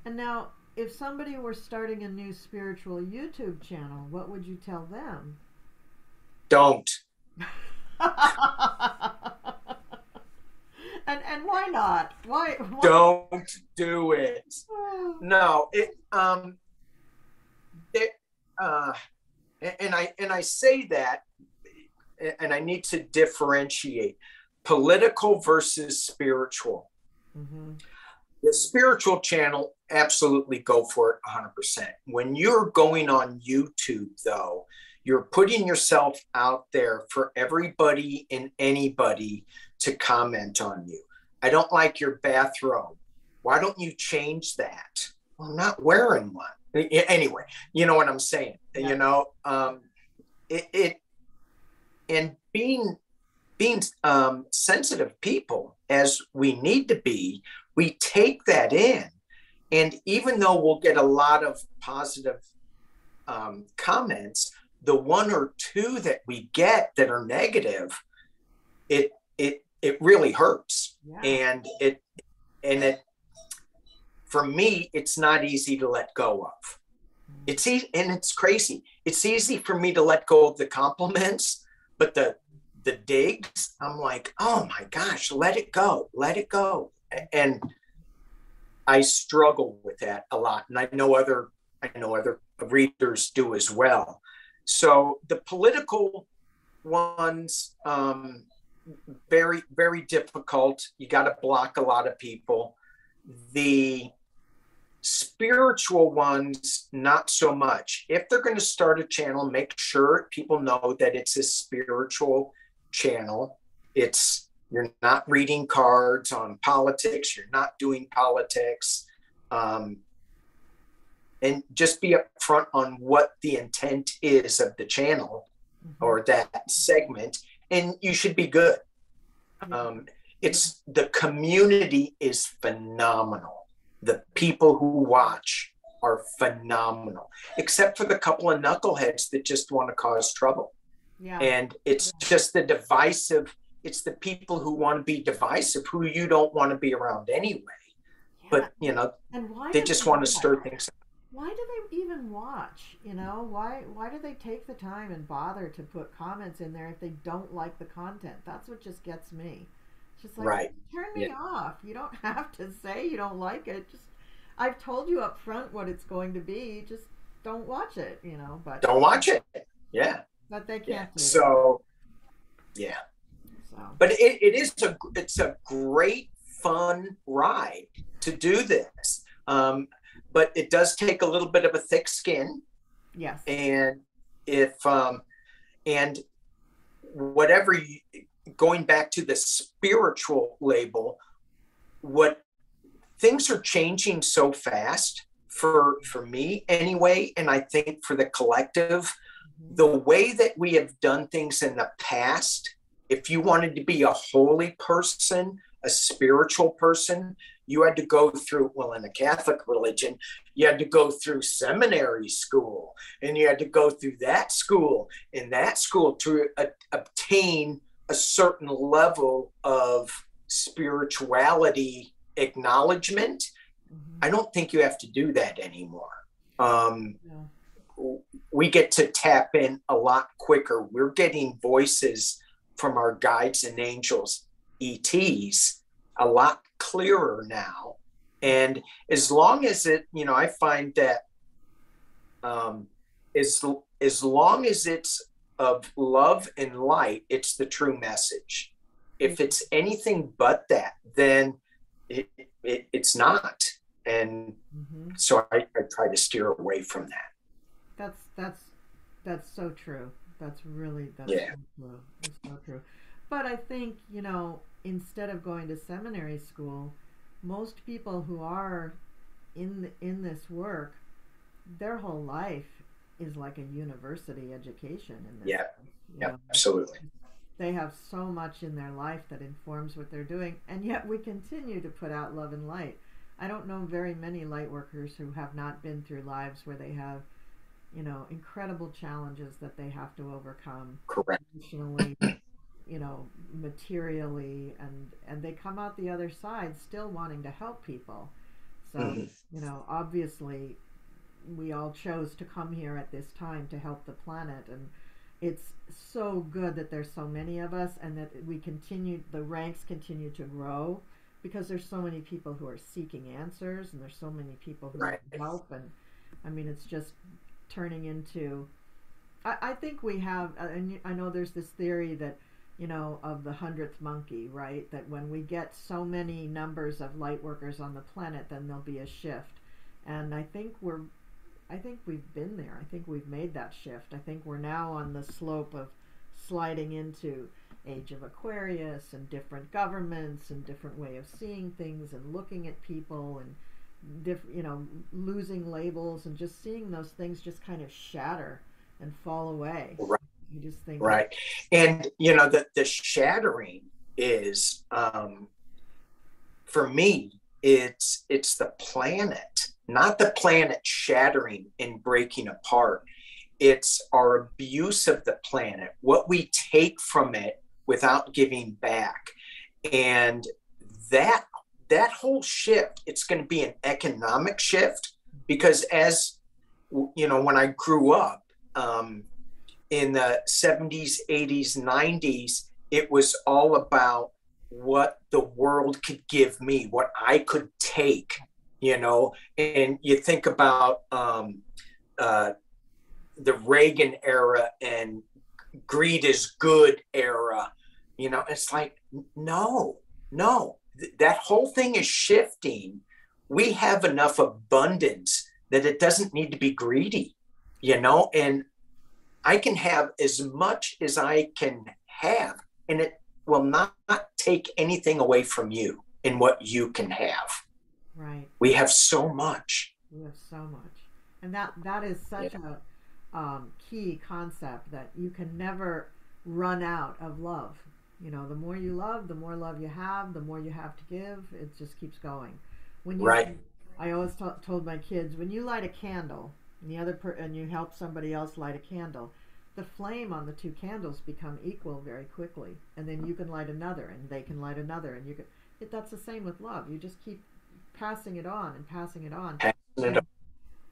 And now, if somebody were starting a new spiritual YouTube channel, what would you tell them? Don't. And why not? Why? Don't do it. No, and I say that, and I need to differentiate political versus spiritual. Mm-hmm. The spiritual channel, absolutely go for it 100%. When you're going on YouTube, though, you're putting yourself out there for everybody and anybody to comment on you. I don't like your bathrobe. Why don't you change that? Well, I'm not wearing one. Anyway, you know what I'm saying? Yeah. You know, and being sensitive people, as we need to be, we take that in. And even though we'll get a lot of positive comments, the 1 or 2 that we get that are negative, it really hurts. Yeah. And it for me, it's not easy to let go of. It's easy, and it's crazy. It's easy for me to let go of the compliments, but the digs, I'm like, oh my gosh, let it go. And I struggle with that a lot. And I know other readers do as well. So the political ones, very, very difficult. You got to block a lot of people. The spiritual ones, not so much. If they're going to start a channel, make sure people know that it's a spiritual channel. You're not reading cards on politics. You're not doing politics. And just be upfront on what the intent is of the channel or that segment, and you should be good. It's the community is phenomenal. The people who watch are phenomenal, except for the couple of knuckleheads that just want to cause trouble. Yeah. And it's just the divisive. It's the people who want to be divisive, who you don't want to be around anyway. Yeah. but you know, And why they do just they want do to that? stir things up. Why do they even watch? You know, why do they take the time and bother to put comments in there if they don't like the content? That's what just gets me. It's just like, Right. turn Yeah. me off. You don't have to say you don't like it. Just I've told you up front what it's going to be. Just don't watch it, you know, Don't watch it. Yeah. but they Yeah. can't do that. So yeah. So But it's a great fun ride to do this. But it does take a little bit of a thick skin, yes. and if and whatever you, going back to the spiritual label, what things are changing so fast for me anyway, and I think for the collective, the way that we have done things in the past, if you wanted to be a holy person, a spiritual person, you had to go through, well, in the Catholic religion, you had to go through seminary school, and you had to go through that school and that school to obtain a certain level of spirituality acknowledgement. I don't think you have to do that anymore. We get to tap in a lot quicker. We're getting voices from our guides and angels, ETs, a lot clearer now. And as long as it, you know, I find that as long as it's of love and light, it's the true message. If it's anything but that, then it's not. And so I try to steer away from that. That's so true. That's really so true. It's so true. But I think, you know, instead of going to seminary school, most people who are in this work, their whole life is like a university education in this. Yeah. You Yeah, know, absolutely. they have so much in their life that informs what they're doing, and yet we continue to put out love and light. I don't know very many light workers who have not been through lives where they have, you know, incredible challenges that they have to overcome Correct. emotionally, you know, materially, and they come out the other side still wanting to help people. So, you know, obviously we all chose to come here at this time to help the planet, and it's so good that there's so many of us and that the ranks continue to grow, because there's so many people who are seeking answers, and there's so many people who Right. need help. And I mean, it's just turning into, I think we have, and I know there's this theory that, you know, of the 100th monkey, right? That when we get so many numbers of light workers on the planet, then there'll be a shift. And I think we've been there. I think we've made that shift. I think we're now on the slope of sliding into age of Aquarius, and different governments and different way of seeing things and looking at people, and you know, losing labels and just seeing those things just kind of shatter and fall away. Right. You just think, Right. And you know, the shattering is for me, it's the planet, not the planet shattering and breaking apart. It's our abuse of the planet, what we take from it without giving back. And that whole shift, it's going to be an economic shift, because as you know, when I grew up in the 70s, 80s, 90s, it was all about what the world could give me, what I could take, you know. And you think about the Reagan era and greed is good era, you know. It's like, no, that whole thing is shifting. We have enough abundance that it doesn't need to be greedy, you know. And I can have as much as I can have, and it will not take anything away from you in what you can have. right, We have so much. we have so much. And that is such a key concept, that you can never run out of love. You know, the more you love, the more love you have, the more you have to give. It just keeps going. When you, Right. I always told my kids, when you light a candle and and you help somebody else light a candle, the flame on the two candles become equal very quickly, and then you can light another, and they can light another, and you can. That's the same with love. You just keep passing it on and passing it on. Passing it on.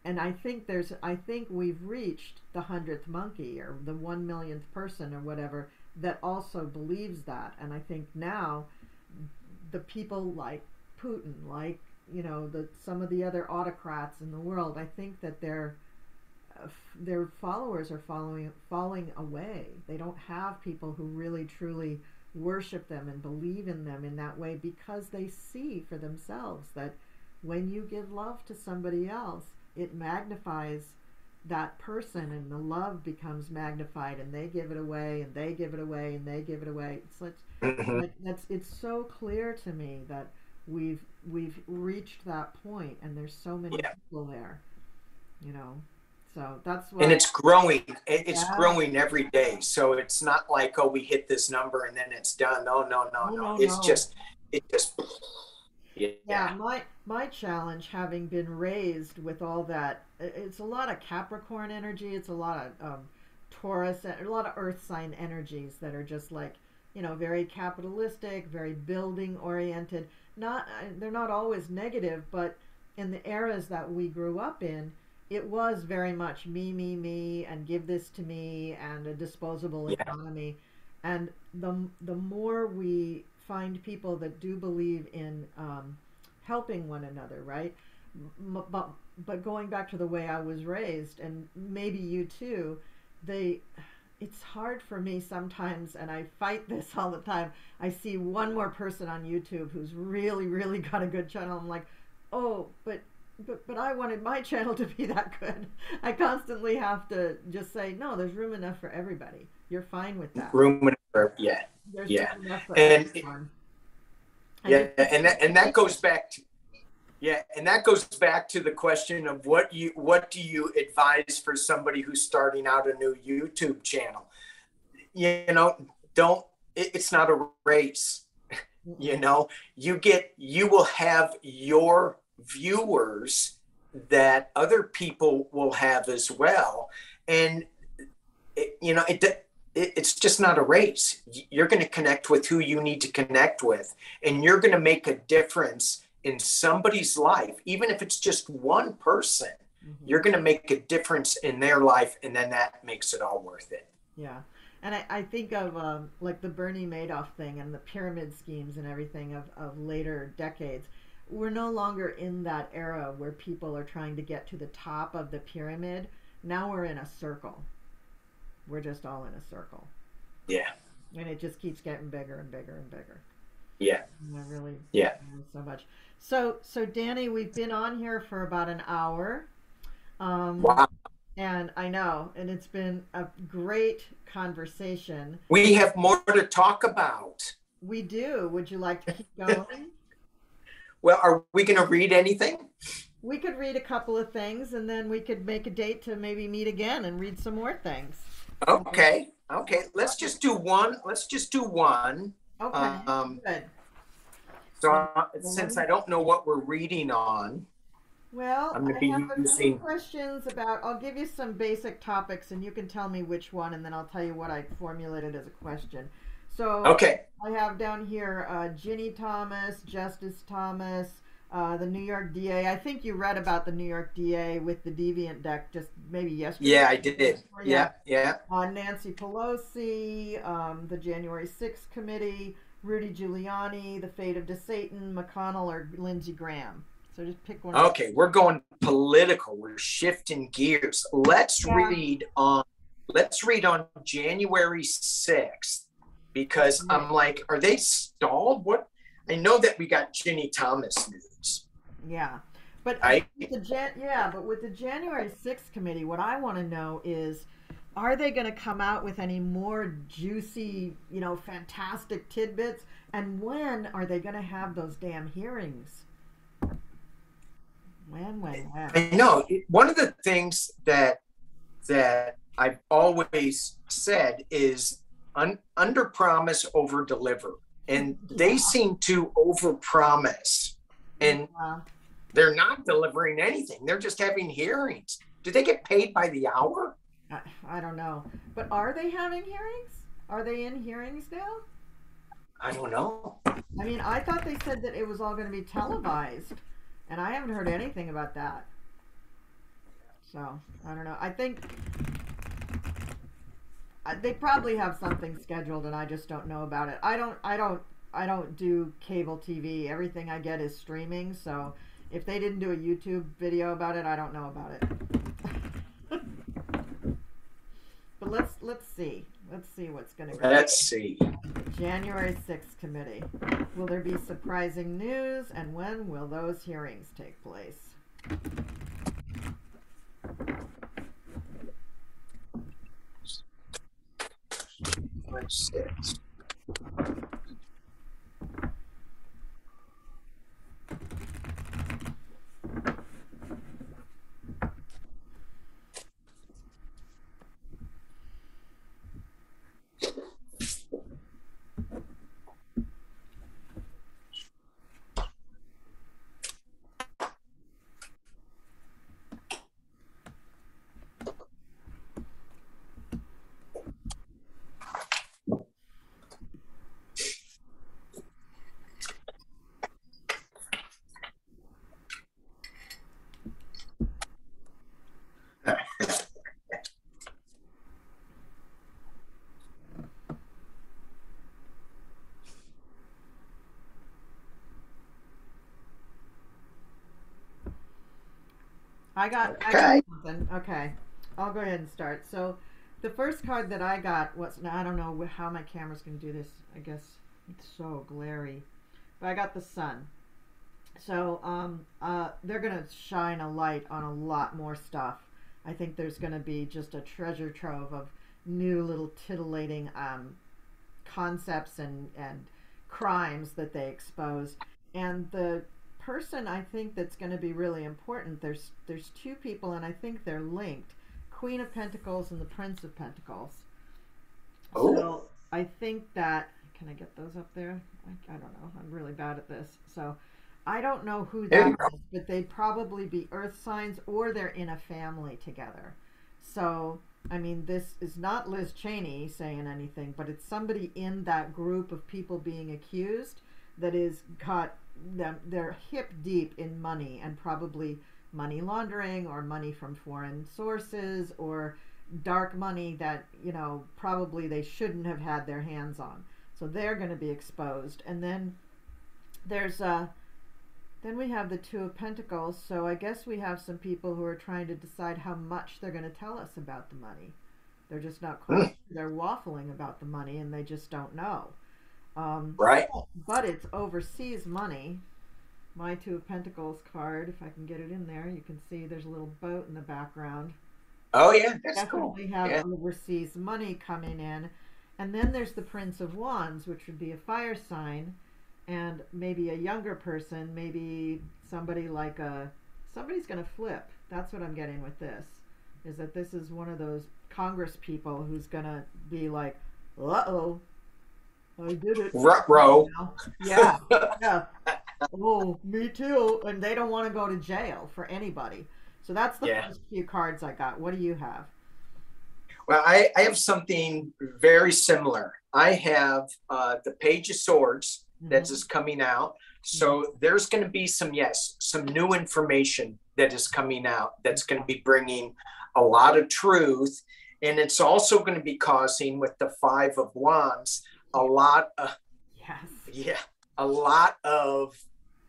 And I think we've reached the 100th monkey, or the 1 millionth person, or whatever, that also believes that. And I think now the people like Putin, like, you know, some of the other autocrats in the world, I think that their followers are falling away. They don't have people who really truly worship them and believe in them in that way, because they see for themselves that when you give love to somebody else, it magnifies that person, and the love becomes magnified, and they give it away, and they give it away, and they give it away. It's so clear to me that we've reached that point, and there's so many people there, you know. So that's what. And it's growing. It's growing every day. So it's not like, oh, we hit this number and then it's done. No. It's just. Yeah, my challenge, having been raised with all that, it's a lot of Capricorn energy, it's a lot of Taurus, a lot of earth sign energies that are just like, you know, very capitalistic, very building oriented. They're not always negative, but in the eras that we grew up in, it was very much me, and give this to me, and a disposable economy. And the more we find people that do believe in helping one another, right? But going back to the way I was raised, and maybe you too, it's hard for me sometimes, and I fight this all the time. I see one more person on YouTube who's really, really got a good channel. I'm like, oh, but I wanted my channel to be that good. I constantly have to just say, no, there's room enough for everybody. You're fine with that. Room enough for, There's room enough for and everyone. And that goes back to the question of what do you advise for somebody who's starting out a new YouTube channel? You know, it's not a race. You know, you will have your viewers that other people will have as well, and it's just not a race. You're going to connect with who you need to connect with, and you're going to make a difference in somebody's life. Even if it's just one person, you're going to make a difference in their life, and then that makes it all worth it. Yeah. And I think of like the Bernie Madoff thing and the pyramid schemes and everything of later decades. We're no longer in that era where people are trying to get to the top of the pyramid. Now we're in a circle. We're just all in a circle. Yeah. And it just keeps getting bigger and bigger and bigger. Yeah. And I really so much. So Danny, we've been on here for about an hour. Wow. And I know, and it's been a great conversation. We have more to talk about. We do. Would you like to keep going? Well, are we going to read anything? We could read a couple of things, and then we could make a date to maybe meet again and read some more things. Okay. Let's just do one. Okay. Good. So since I don't know what we're reading on, well, I'm going to be using questions about. I'll give you some basic topics, and you can tell me which one, and then I'll tell you what I formulated as a question. So okay. I have down here Ginny Thomas, Justice Thomas, the New York DA. I think you read about the New York DA with the Deviant deck just maybe yesterday. Yeah, I did. Yeah. Nancy Pelosi, the January 6th committee, Rudy Giuliani, the fate of DeSatan, McConnell, or Lindsey Graham. So just pick one. Okay, we're going political. We're shifting gears. Let's read on January 6th, because I'm like, are they stalled? What? I know that we got Ginny Thomas news. Yeah. But with the January 6th committee, what I want to know is, are they going to come out with any more juicy, fantastic tidbits? And when are they going to have those damn hearings? When? I know. One of the things that I've always said is under promise, over deliver. And they seem to over promise. And they're not delivering anything. They're just having hearings. Do they get paid by the hour? I don't know. But are they having hearings? Are they in hearings now? I don't know. I mean, I thought they said that it was all going to be televised. And I haven't heard anything about that. So, I don't know. I think they probably have something scheduled and I just don't know about it. I don't do cable TV. Everything I get is streaming, so if they didn't do a YouTube video about it, I don't know about it. But let's see. Let's see what's going to go. Let's see. January 6th committee. Will there be surprising news, and when will those hearings take place? 6. I got something. Okay, I'll go ahead and start. So, the first card that I got was, now I don't know how my camera's going to do this. I guess it's so glary. But I got the sun. So, they're going to shine a light on a lot more stuff. I think there's going to be just a treasure trove of new little titillating concepts and crimes that they expose. And the person I think that's going to be really important, there's two people and I think they're linked, Queen of Pentacles and the Prince of Pentacles. Oh. So I think that, can I get those up there? I don't know, I'm really bad at this, so I don't know who that is, but they'd probably be earth signs or they're in a family together. So I mean, this is not Liz Cheney saying anything, but it's somebody in that group of people being accused that is got them, they're hip deep in money, and probably money laundering or money from foreign sources or dark money that, you know, probably they shouldn't have had their hands on. So they're going to be exposed. And then there's then we have the Two of Pentacles. So I guess we have some people who are trying to decide how much they're going to tell us about the money. They're just not quite, they're waffling about the money and they just don't know. Right. But it's overseas money. My Two of Pentacles card, if I can get it in there, you can see there's a little boat in the background. Oh yeah, that's Definitely cool. have Yeah. overseas money coming in. And then there's the Prince of Wands, which would be a fire sign, and maybe a younger person, maybe somebody like somebody's going to flip. That's what I'm getting with this, is that this is one of those Congress people who's going to be like, uh-oh, I did it. Ruh-roh. Yeah, yeah. Oh, me too. And they don't want to go to jail for anybody. So that's the first few cards I got. What do you have? Well, I have something very similar. I have the Page of Swords that is coming out. So there's going to be some new information that is coming out that's going to be bringing a lot of truth. And it's also going to be causing, with the Five of Wands, a lot of a lot of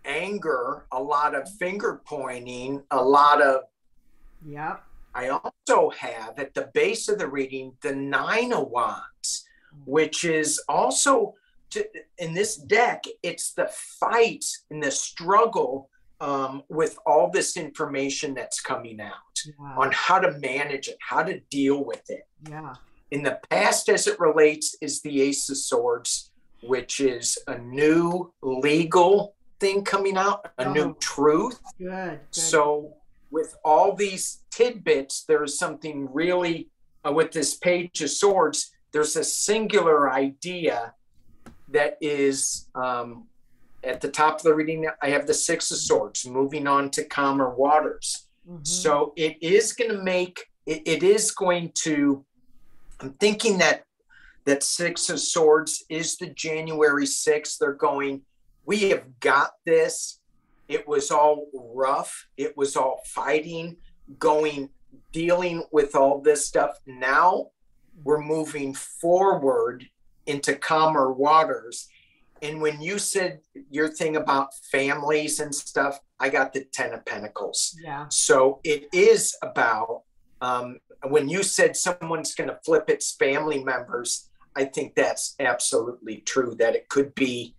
anger, a lot of finger pointing, a lot of I also have at the base of the reading the Nine of Wands, which is also in this deck, it's the fight and the struggle with all this information that's coming out on how to manage it, how to deal with it. In the past, as it relates, is the Ace of Swords, which is a new legal thing coming out, a new truth. Good. So with all these tidbits, there is something really, with this Page of Swords, there's a singular idea that is at the top of the reading. I have the Six of Swords, moving on to calmer waters. So it is going to, I'm thinking that Six of Swords is the January 6th. They're going, we have got this. it was all rough. It was all fighting, dealing with all this stuff. Now we're moving forward into calmer waters. And when you said your thing about families and stuff, I got the 10 of Pentacles. Yeah. So it is about, when you said someone's going to flip its family members, I think that's absolutely true, that it could be,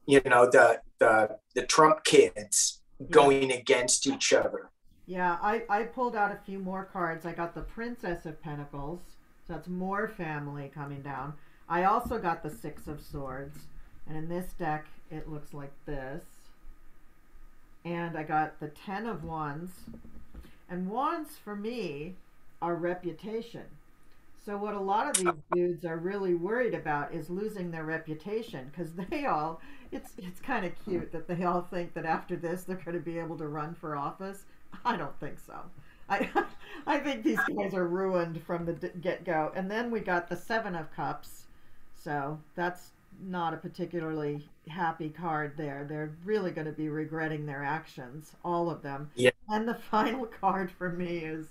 you know, the Trump kids going against each other. Yeah, I pulled out a few more cards. I got the Princess of Pentacles, so that's more family coming down. I also got the Six of Swords, and in this deck it looks like this. And I got the 10 of Wands, and Wands for me are reputation. So what a lot of these dudes are really worried about is losing their reputation, because they all, it's kind of cute that they all think that after this they're going to be able to run for office. I don't think so. I think these guys are ruined from the get-go. And then we got the Seven of Cups, so that's not a particularly happy card there. They're really going to be regretting their actions, all of them. Yeah. And the final card for me is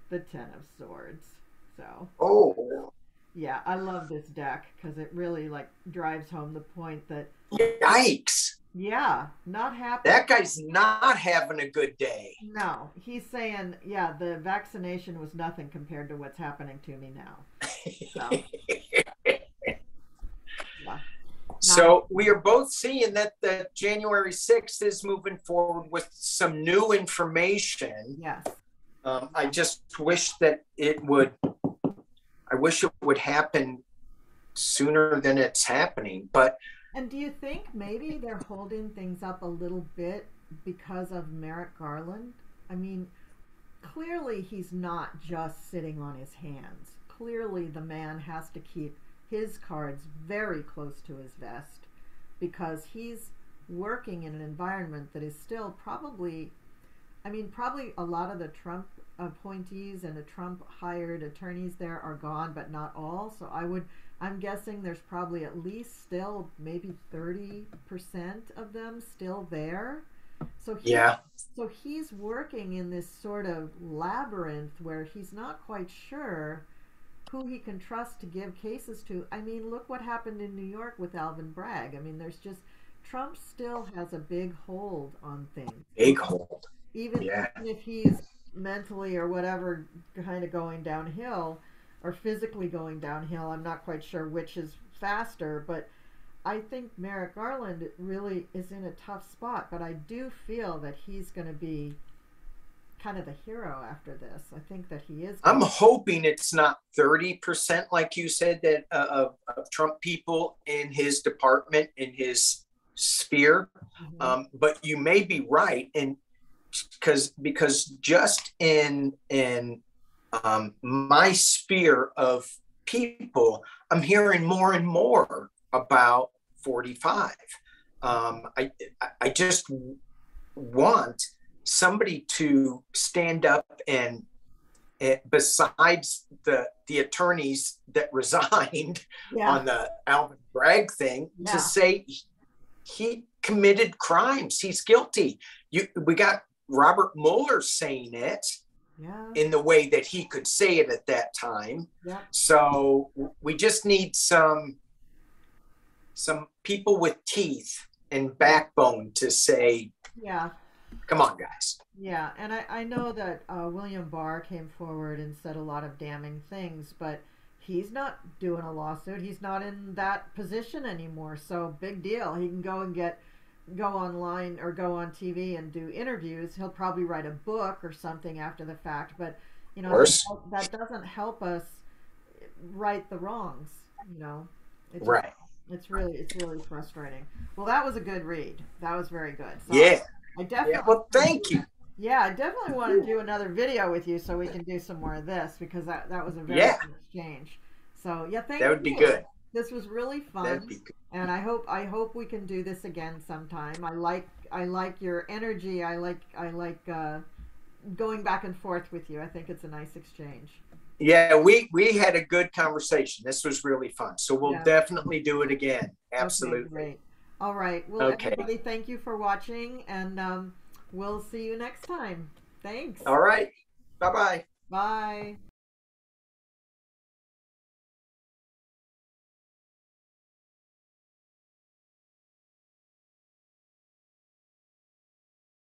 the Ten of Swords. So, oh yeah, I love this deck because it really like drives home the point that, yikes, yeah, not happy. that guy's not having a good day. No, he's saying, yeah, the vaccination was nothing compared to what's happening to me now. So, yeah. So we are both seeing that the January 6th is moving forward with some new information. Yes. I just wish that I wish it would happen sooner than it's happening. But and do you think maybe they're holding things up a little bit because of Merrick Garland? I mean, clearly he's not just sitting on his hands. Clearly the man has to keep his cards very close to his vest because he's working in an environment that is still probably a lot of the Trump appointees and the Trump hired attorneys there are gone, but not all. So I'm guessing there's probably at least still maybe 30% of them still there. So he's working in this sort of labyrinth where he's not quite sure who he can trust to give cases to. I mean, look what happened in New York with Alvin Bragg. I mean, Trump still has a big hold on things. Big hold. Even if he's mentally or whatever kind of going downhill or physically going downhill, I'm not quite sure which is faster, but I think Merrick Garland really is in a tough spot, but I do feel that he's going to be kind of the hero after this. I think that he is. I'm hoping it's not 30%, like you said, that of Trump people in his department, in his sphere. But you may be right, and because just in my sphere of people, I'm hearing more and more about 45. I just want somebody to stand up and besides the attorneys that resigned on the Alvin Bragg thing, to say he committed crimes. He's guilty. We got Robert Mueller saying it in the way that he could say it at that time. So we just need some people with teeth and backbone to say, come on, guys. Yeah, and I know that William Barr came forward and said a lot of damning things, but he's not doing a lawsuit. He's not in that position anymore. So big deal. He can go online or go on TV and do interviews. He'll probably write a book or something after the fact, but you know, that doesn't help us right the wrongs, you know. It's really frustrating. Well, that was a good read. That was very good. So I definitely well, thank you. Yeah, I definitely want to do another video with you so we can do some more of this, because that was a very good exchange. So thank you. That would be good. This was really fun, and I hope we can do this again sometime. I like your energy. I like going back and forth with you. I think it's a nice exchange. Yeah, we had a good conversation. This was really fun. So we'll definitely do it again. Absolutely. Okay, great. All right. Well, Okay. everybody, thank you for watching, and we'll see you next time. Thanks. All right. Bye bye. Bye.